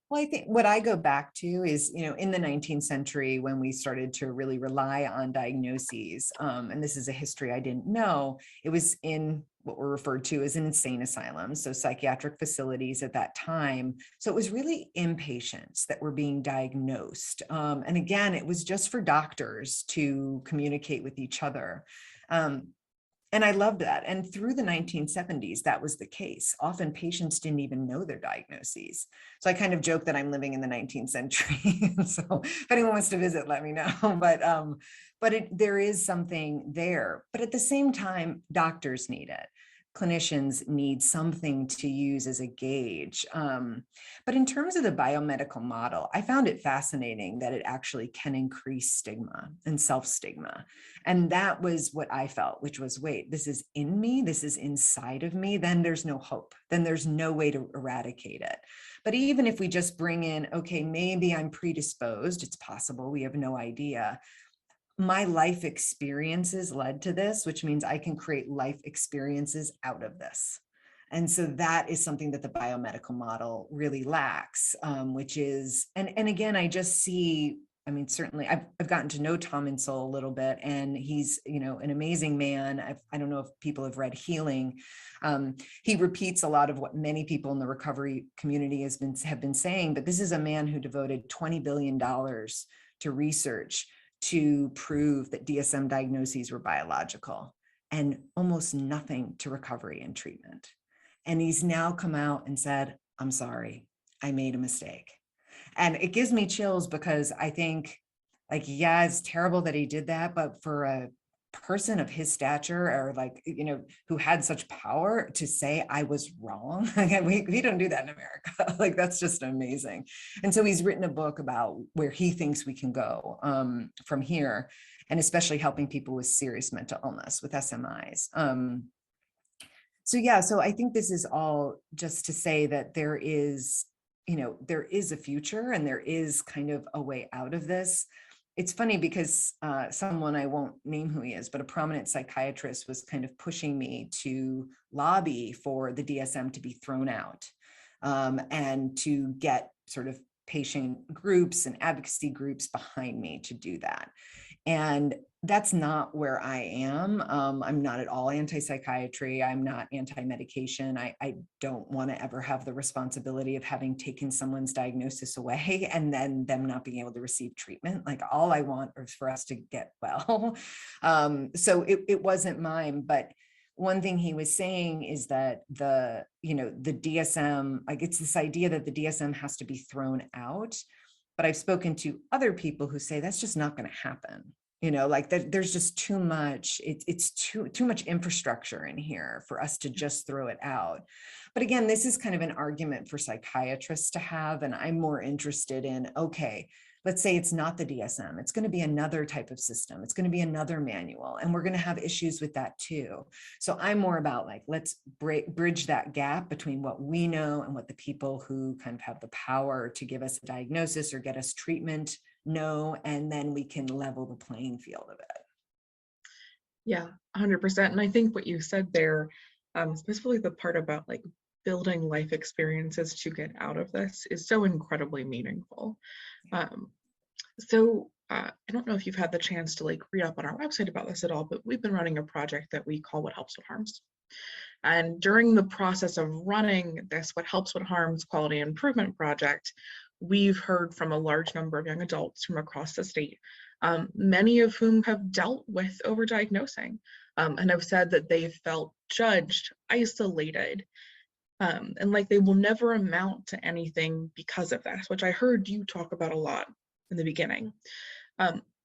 Well, I think what I go back to is, in the 19th century, when we started to really rely on diagnoses, and this is a history I didn't know, it was in what were referred to as insane asylums, so psychiatric facilities at that time. So it was really inpatients that were being diagnosed. And again, it was just for doctors to communicate with each other. And I loved that. And through the 1970s, that was the case. Often patients didn't even know their diagnoses. So I kind of joke that I'm living in the 19th century. So if anyone wants to visit, let me know. But there is something there. But at the same time, doctors need it. Clinicians need something to use as a gauge. But in terms of the biomedical model, I found it fascinating that it actually can increase stigma and self-stigma. And that was what I felt, which was, wait, this is in me, this is inside of me, then there's no hope. Then there's no way to eradicate it. But even if we just bring in, okay, maybe I'm predisposed, it's possible, we have no idea. My life experiences led to this, which means I can create life experiences out of this. And so that is something that the biomedical model really lacks, which is, and again, I just see, I mean, certainly I've gotten to know Tom Insel a little bit, and he's, an amazing man. I don't know if people have read Healing. He repeats a lot of what many people in the recovery community have been saying, but this is a man who devoted $20 billion to research to prove that DSM diagnoses were biological, and almost nothing to recovery and treatment. And he's now come out and said, I'm sorry, I made a mistake. And it gives me chills, because I think, yeah, it's terrible that he did that, but for a person of his stature, or who had such power to say I was wrong, again, we don't do that in America. That's just amazing. And so he's written a book about where he thinks we can go from here, and especially helping people with serious mental illness, with SMIs. So I think this is all just to say that there is a future, and there is kind of a way out of this. It's funny because someone, I won't name who he is, but a prominent psychiatrist was kind of pushing me to lobby for the DSM to be thrown out, and to get sort of patient groups and advocacy groups behind me to do that. And that's not where I am. I'm not at all anti-psychiatry. I'm not anti-medication. I don't want to ever have the responsibility of having taken someone's diagnosis away and then them not being able to receive treatment. All I want is for us to get well. So it wasn't mine. But one thing he was saying is that the DSM, it's this idea that the DSM has to be thrown out. But I've spoken to other people who say that's just not going to happen. There's just too much, it's too much infrastructure in here for us to just throw it out. But again, this is kind of an argument for psychiatrists to have. And I'm more interested in, okay, let's say it's not the DSM. It's going to be another type of system. It's going to be another manual. And we're going to have issues with that too. So I'm more about let's bridge that gap between what we know and what the people who kind of have the power to give us a diagnosis or get us treatment know, and then we can level the playing field of it. Yeah, 100%. And I think what you said there, specifically the part about building life experiences to get out of this, is so incredibly meaningful. So I don't know if you've had the chance to like read up on our website about this at all, but we've been running a project that we call What Helps What Harms. And during the process of running this What Helps What Harms quality improvement project, we've heard from a large number of young adults from across the state, many of whom have dealt with overdiagnosing, and have said that they've felt judged, isolated, and like they will never amount to anything because of this, which I heard you talk about a lot in the beginning.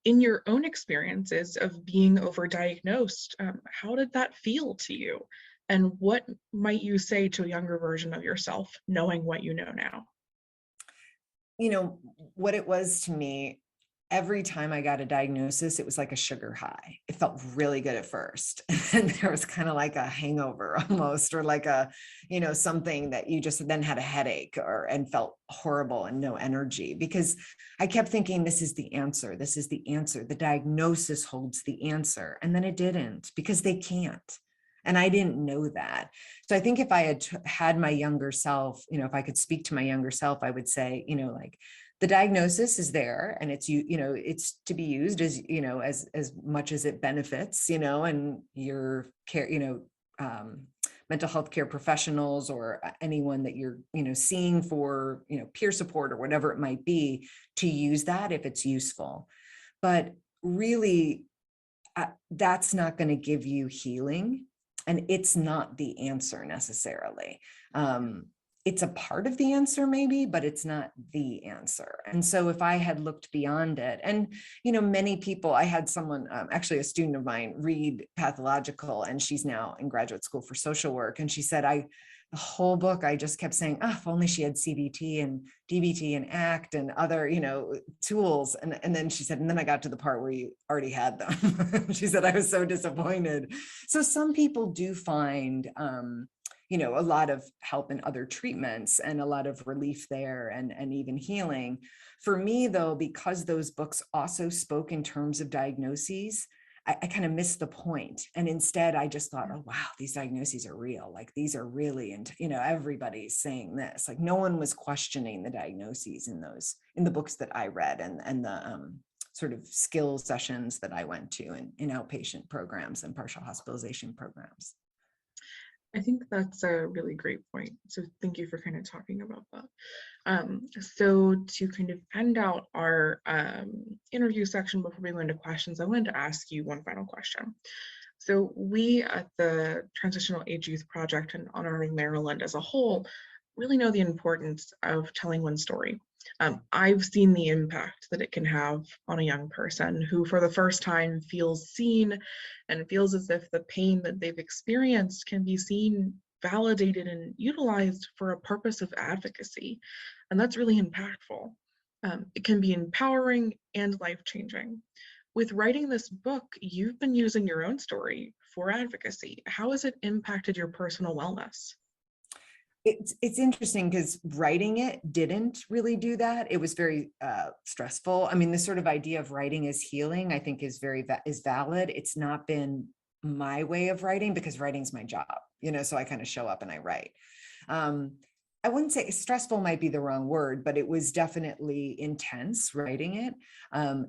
In your own experiences of being overdiagnosed, how did that feel to you? And what might you say to a younger version of yourself, knowing what you know now? You know, what it was to me, every time I got a diagnosis, it was like a sugar high. It felt really good at first. And there was kind of like a hangover almost, or like a, something that you just then had a headache and felt horrible and no energy, because I kept thinking, this is the answer. This is the answer. The diagnosis holds the answer. And then it didn't, because they can't. And I didn't know that. So I think if I had had my younger self, if I could speak to my younger self, I would say, like, the diagnosis is there, and it's it's to be used as much as it benefits, and your care, mental health care professionals or anyone that you're seeing for peer support or whatever it might be, to use that if it's useful. But really, that's not going to give you healing, and it's not the answer necessarily. It's a part of the answer maybe, but it's not the answer. And so if I had looked beyond it, and, many people, I had someone, actually a student of mine, read Pathological, and she's now in graduate school for social work. And she said, the whole book, I just kept saying, if only she had CBT and DBT and ACT and other, tools. And then she said, and then I got to the part where you already had them. She said, I was so disappointed. So some people do find, a lot of help in other treatments and a lot of relief there, and even healing. For me, though, because those books also spoke in terms of diagnoses, I kind of missed the point. And instead, I just thought, oh, wow, these diagnoses are real. Like, these are really, and everybody's saying this. Like, no one was questioning the diagnoses in the books that I read, and the sort of skill sessions that I went to in outpatient programs and partial hospitalization programs. I think that's a really great point. So thank you for kind of talking about that. So to kind of end out our interview section before we go into questions, I wanted to ask you one final question. So we at the Transitional Age Youth Project and Honoring Maryland as a whole really know the importance of telling one's story. I've seen the impact that it can have on a young person who for the first time feels seen and feels as if the pain that they've experienced can be seen, validated, and utilized for a purpose of advocacy. And that's really impactful. It can be empowering and life-changing. With writing this book, you've been using your own story for advocacy. How has it impacted your personal wellness? It's interesting because writing it didn't really do that. It was very stressful. I mean, this sort of idea of writing as healing, I think, is valid. It's not been my way of writing because writing's my job, so I kind of show up and I write. I wouldn't say stressful might be the wrong word, but it was definitely intense writing it.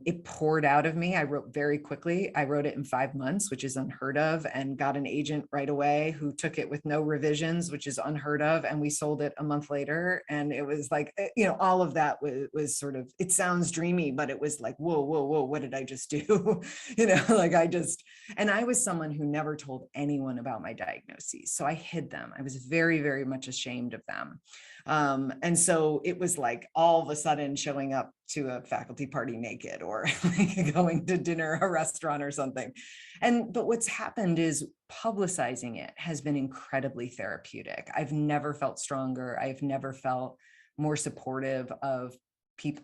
It poured out of me. I wrote very quickly. I wrote it in 5 months, which is unheard of, and got an agent right away who took it with no revisions, which is unheard of. And we sold it a month later. And it was like, all of that was sort of, it sounds dreamy, but it was like, whoa, what did I just do? And I was someone who never told anyone about my diagnoses. So I hid them. I was very, very much ashamed of them. And so it was like all of a sudden showing up to a faculty party naked, or like going to dinner, a restaurant or something. But what's happened is publicizing it has been incredibly therapeutic. I've never felt stronger. I've never felt more supportive of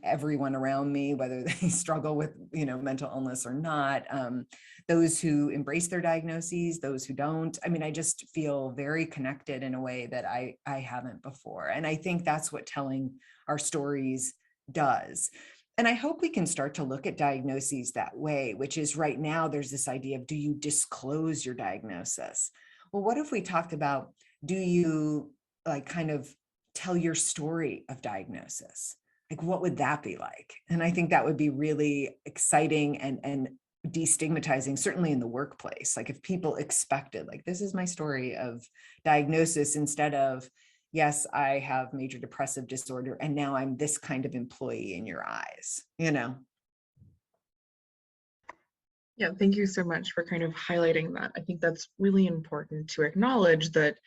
everyone around me, whether they struggle with, mental illness or not, those who embrace their diagnoses, those who don't. I mean, I just feel very connected in a way that I haven't before. And I think that's what telling our stories does. And I hope we can start to look at diagnoses that way, which is right now there's this idea of, do you disclose your diagnosis? Well, what if we talked about, do you kind of tell your story of diagnosis? Like, what would that be like? And I think that would be really exciting and destigmatizing, certainly in the workplace. Like, if people expected, like, this is my story of diagnosis, instead of, yes, I have major depressive disorder, and now I'm this kind of employee in your eyes, you know? Yeah, thank you so much for kind of highlighting that. I think that's really important to acknowledge, that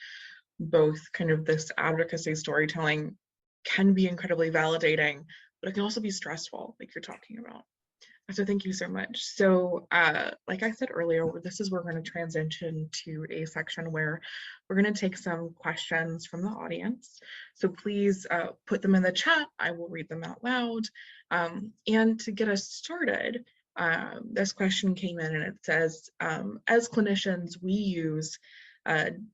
both kind of this advocacy storytelling can be incredibly validating, but it can also be stressful, like you're talking about. So thank you so much. So like I said earlier, this is where we're going to transition to a section where we're going to take some questions from the audience. So please put them in the chat. I will read them out loud. And to get us started, this question came in and it says, as clinicians, we use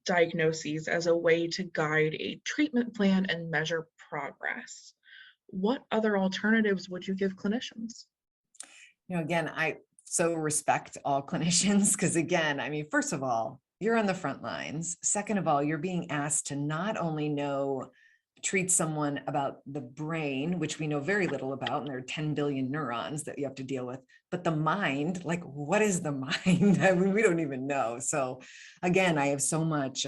diagnoses as a way to guide a treatment plan and measure progress. What other alternatives would you give clinicians? You know, again, I so respect all clinicians, because again, I mean, first of all, you're on the front lines. Second of all, you're being asked to not only treat someone about the brain, which we know very little about, and there are 10 billion neurons that you have to deal with, but the mind, like, what is the mind? I mean, we don't even know. So again, I have so much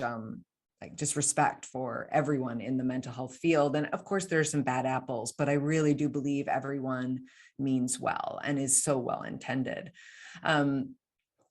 like just respect for everyone in the mental health field. And of course, there are some bad apples, but I really do believe everyone means well and is so well intended.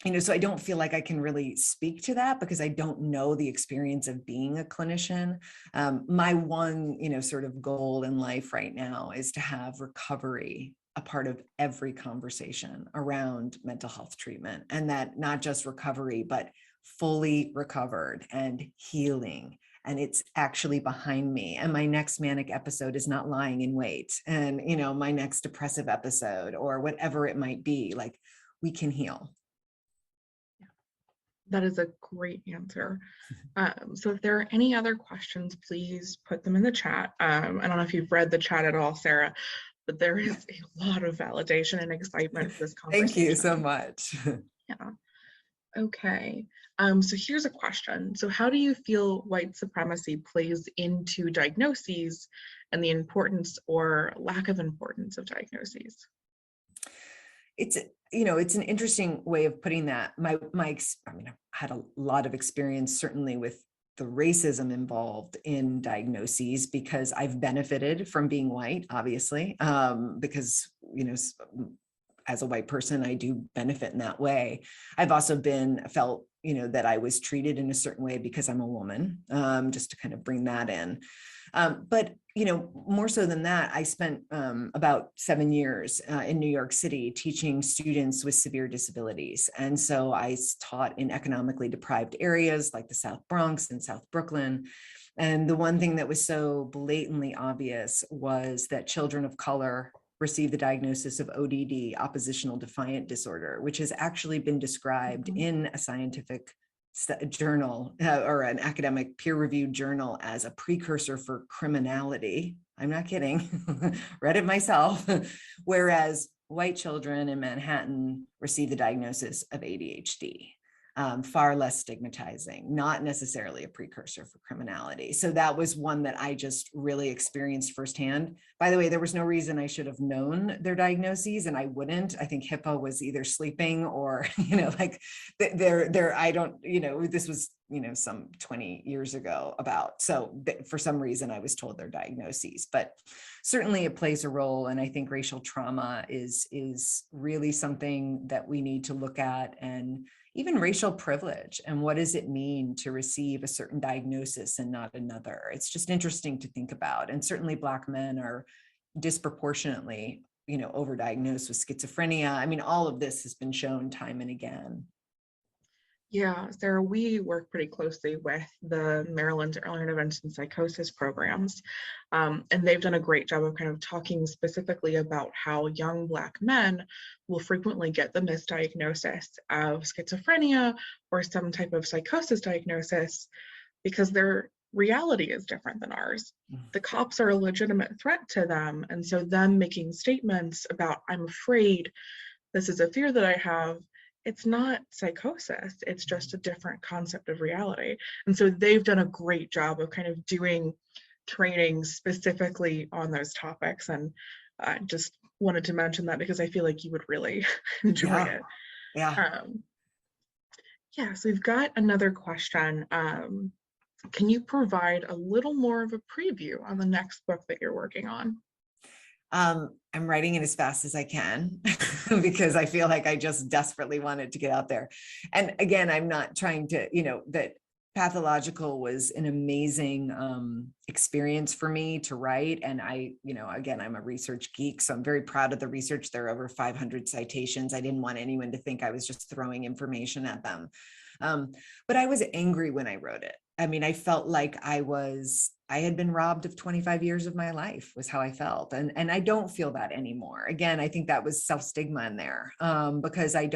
You know, so I don't feel like I can really speak to that because I don't know the experience of being a clinician. My one, you know, sort of goal in life right now is to have recovery a part of every conversation around mental health treatment, and that not just recovery, but fully recovered and healing. And it's actually behind me. And my next manic episode is not lying in wait. And, you know, my next depressive episode or whatever it might be, like, we can heal. That is a great answer. So if there are any other questions, please put them in the chat. I don't know if you've read the chat at all, Sarah, but there is a lot of validation and excitement for this conversation. Thank you so much. Yeah. Okay. So here's a question. So how do you feel white supremacy plays into diagnoses and the importance or lack of importance of diagnoses? It's, you know, it's an interesting way of putting that. I mean, I've had a lot of experience, certainly with the racism involved in diagnoses, because I've benefited from being white, obviously, because, you know, as a white person, I do benefit in that way. I've also felt, you know, that I was treated in a certain way because I'm a woman, just to kind of bring that in. But, you know, more so than that, I spent about 7 years in New York City teaching students with severe disabilities. And so I taught in economically deprived areas like the South Bronx and South Brooklyn. And the one thing that was so blatantly obvious was that children of color receive the diagnosis of ODD, oppositional defiant disorder, which has actually been described in a scientific journal or an academic peer-reviewed journal as a precursor for criminality. I'm not kidding. Read it myself. Whereas white children in Manhattan receive the diagnosis of ADHD. Far less stigmatizing, not necessarily a precursor for criminality. So that was one that I just really experienced firsthand. By the way, there was no reason I should have known their diagnoses, and I wouldn't. I think HIPAA was either sleeping or, you know, like I don't, you know, this was, you know, some 20 years ago about. So for some reason I was told their diagnoses, but certainly it plays a role. And I think racial trauma is really something that we need to look at, and even racial privilege, and what does it mean to receive a certain diagnosis and not another? It's just interesting to think about. And certainly Black men are disproportionately, you know, overdiagnosed with schizophrenia. I mean, all of this has been shown time and again. Yeah, Sarah, we work pretty closely with the Maryland Early Intervention Psychosis programs, and they've done a great job of kind of talking specifically about how young Black men will frequently get the misdiagnosis of schizophrenia or some type of psychosis diagnosis because their reality is different than ours. The cops are a legitimate threat to them, and so them making statements about, I'm afraid, this is a fear that I have, it's not psychosis, it's just a different concept of reality. And so they've done a great job of kind of doing training specifically on those topics, and I just wanted to mention that because I feel like you would really enjoy Yeah. it. Yeah. Yeah, so we've got another question. Can you provide a little more of a preview on the next book that you're working on? I'm writing it as fast as I can because I feel like I just desperately want it to get out there. And again, I'm not trying to, that Pathological was an amazing experience for me to write. And again, I'm a research geek, so I'm very proud of the research. There are over 500 citations. I didn't want anyone to think I was just throwing information at them. But I was angry when I wrote it. I mean, I felt like I had been robbed of 25 years of my life, was how I felt. And I don't feel that anymore. Again, I think that was self-stigma in there, because I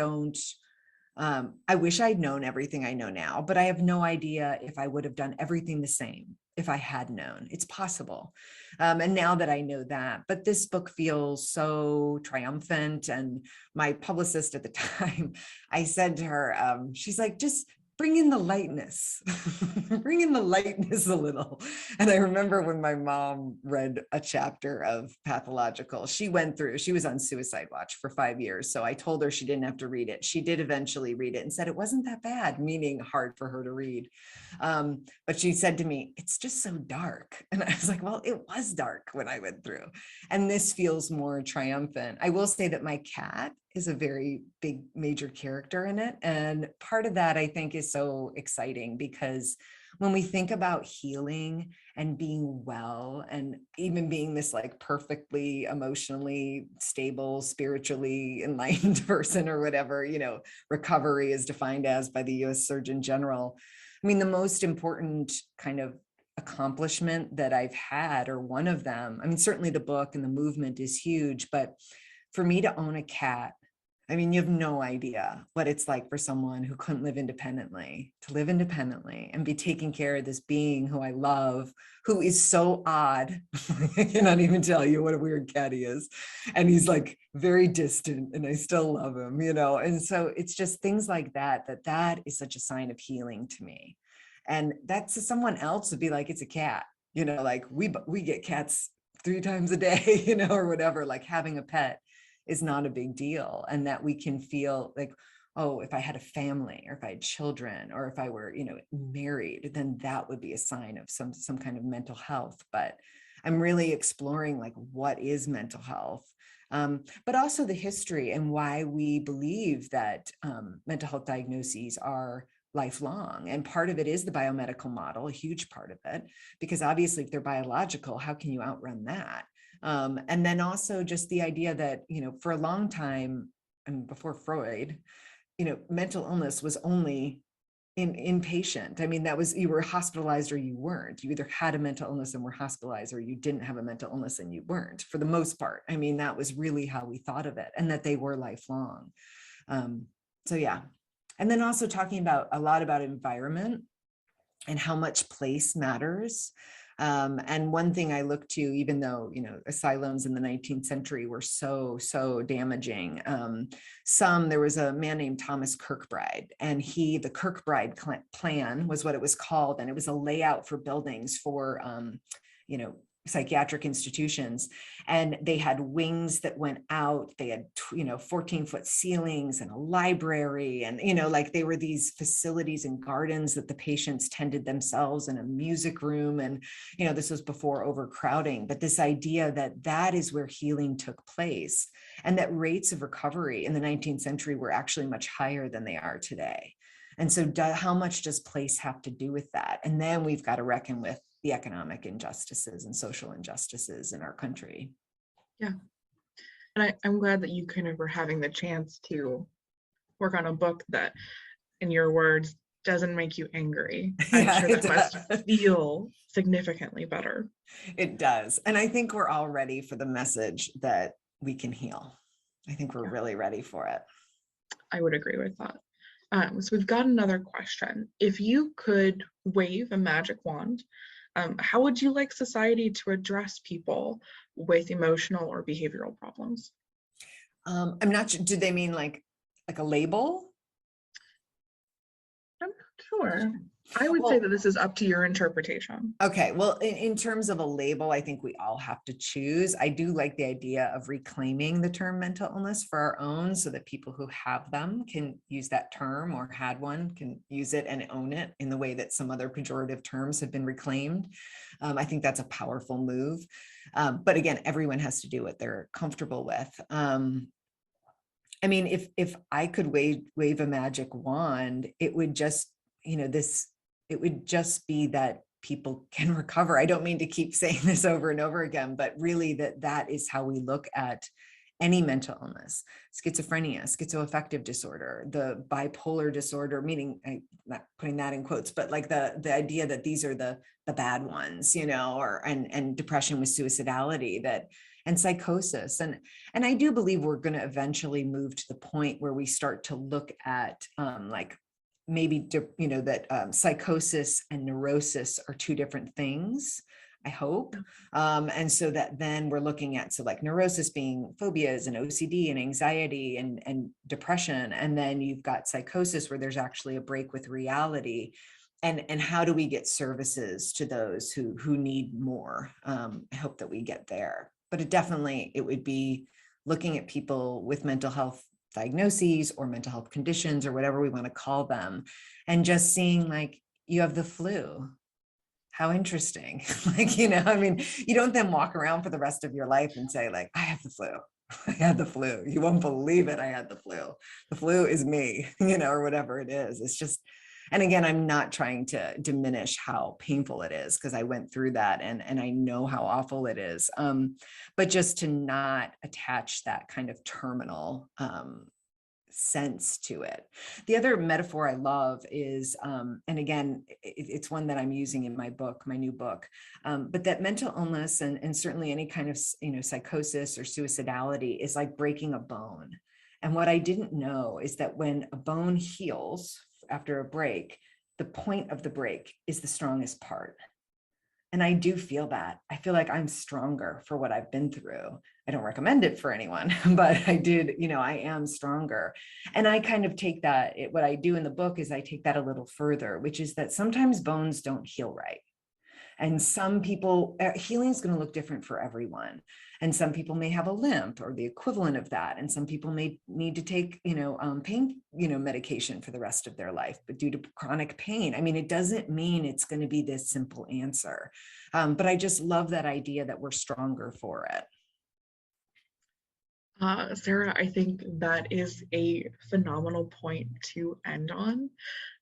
wish I'd known everything I know now, but I have no idea if I would have done everything the same if I had known. It's possible. And now that I know that, but this book feels so triumphant. And my publicist at the time, I said to her, she's like, just bring in the lightness, bring in the lightness a little. And I remember when my mom read a chapter of Pathological, she was on suicide watch for 5 years. So I told her she didn't have to read it. She did eventually read it and said it wasn't that bad, meaning hard for her to read. But she said to me, it's just so dark. And I was like, well, it was dark when I went through. And this feels more triumphant. I will say that my cat is a very big major character in it. And part of that I think is so exciting because when we think about healing and being well and even being this like perfectly emotionally stable, spiritually enlightened person or whatever, recovery is defined as by the US Surgeon General. I mean, the most important kind of accomplishment that I've had, or one of them, I mean, certainly the book and the movement is huge, but for me to own a cat, I mean, you have no idea what it's like for someone who couldn't live independently to live independently and be taking care of this being who I love, who is so odd. I cannot even tell you what a weird cat he is. And he's like very distant and I still love him, And so it's just things like that is such a sign of healing to me. And that's someone else would be like, it's a cat, like we get cats 3 times a day, or whatever, like having a pet is not a big deal. And that we can feel like, oh, if I had a family or if I had children or if I were, married, then that would be a sign of some kind of mental health. But I'm really exploring like, what is mental health? But also the history and why we believe that mental health diagnoses are lifelong. And part of it is the biomedical model, a huge part of it, because obviously if they're biological, how can you outrun that? And then also just the idea that, for a long time, and before Freud, mental illness was only inpatient. I mean, that was, you were hospitalized or you weren't. You either had a mental illness and were hospitalized, or you didn't have a mental illness and you weren't, for the most part. I mean, that was really how we thought of it, and that they were lifelong. So yeah. And then also talking a lot about environment and how much place matters. And one thing I look to, even though, asylums in the 19th century were so damaging. There was a man named Thomas Kirkbride, and the Kirkbride plan was what it was called. And it was a layout for buildings for, psychiatric institutions. And they had wings that went out. They had, 14-foot ceilings and a library. And, like they were these facilities and gardens that the patients tended themselves, and a music room. And, this was before overcrowding. But this idea that is where healing took place, and that rates of recovery in the 19th century were actually much higher than they are today. And so how much does place have to do with that? And then we've got to reckon with the economic injustices and social injustices in our country. Yeah. And I'm glad that you kind of were having the chance to work on a book that, in your words, doesn't make you angry. I'm sure that must feel significantly better. It does. And I think we're all ready for the message that we can heal. I think we're really ready for it. I would agree with that. So we've got another question. If you could wave a magic wand, how would you like society to address people with emotional or behavioral problems? I'm not sure. Do they mean like a label? I'm not sure. I would say Well, that this is up to your interpretation. okay, well, in terms of a label, I think we all have to choose. I do like the idea of reclaiming the term mental illness for our own so that people who have them can use that term or had one can use it and own it in the way that some other pejorative terms have been reclaimed. I think that's a powerful move. But again, everyone has to do what they're comfortable with. I mean, if I could wave a magic wand, it would just, it would just be that people can recover. I don't mean to keep saying this over and over again, but really that is how we look at any mental illness: schizophrenia, schizoaffective disorder, the bipolar disorder, meaning I'm not putting that in quotes, but like the idea that these are the bad ones, and depression with suicidality, and psychosis. And I do believe we're going to eventually move to the point where we start to look at maybe, that psychosis and neurosis are two different things, I hope. And so that then we're looking at, so like neurosis being phobias and OCD and anxiety and depression. And then you've got psychosis where there's actually a break with reality. And how do we get services to those who need more? I hope that we get there. But it would be looking at people with mental health diagnoses or mental health conditions or whatever we want to call them, and just seeing like, you have the flu. How interesting. I mean, you don't then walk around for the rest of your life and say like, I have the flu. I had the flu. You won't believe it. I had the flu. The flu is me, or whatever it is. It's just, and again, I'm not trying to diminish how painful it is, because I went through that and I know how awful it is. But just to not attach that kind of terminal sense to it. The other metaphor I love is, and again, it's one that I'm using in my book, my new book, but that mental illness and certainly any kind of, psychosis or suicidality is like breaking a bone. And what I didn't know is that when a bone heals after a break, the point of the break is the strongest part. And I do feel that. I feel like I'm stronger for what I've been through. I don't recommend it for anyone, but I did, I am stronger. And I kind of take that, what I do in the book is I take that a little further, which is that sometimes bones don't heal right. And some people, healing is going to look different for everyone. And some people may have a limp or the equivalent of that. And some people may need to take, pain, medication for the rest of their life, but due to chronic pain. I mean, it doesn't mean it's going to be this simple answer. But I just love that idea that we're stronger for it. Sarah, I think that is a phenomenal point to end on.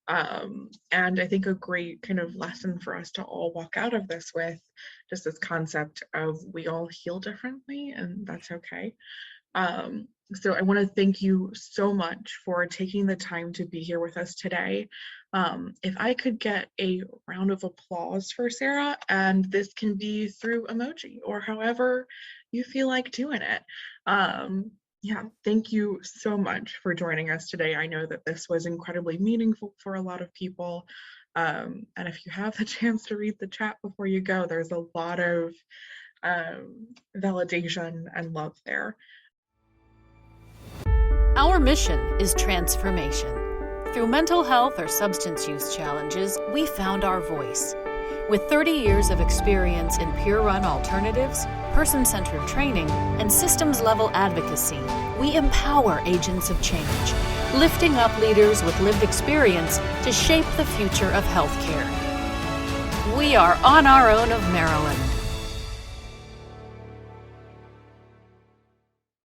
And I think a great kind of lesson for us to all walk out of this with, just this concept of we all heal differently, and that's okay. So I want to thank you so much for taking the time to be here with us today. If I could get a round of applause for Sarah, and this can be through emoji or however you feel like doing it. Yeah, thank you so much for joining us today. I know that this was incredibly meaningful for a lot of people. And if you have the chance to read the chat before you go, there's a lot of validation and love there. Our mission is transformation. Through mental health or substance use challenges, we found our voice. With 30 years of experience in peer-run alternatives, person-centered training, and systems-level advocacy, we empower agents of change, lifting up leaders with lived experience to shape the future of healthcare. We are On Our Own of Maryland.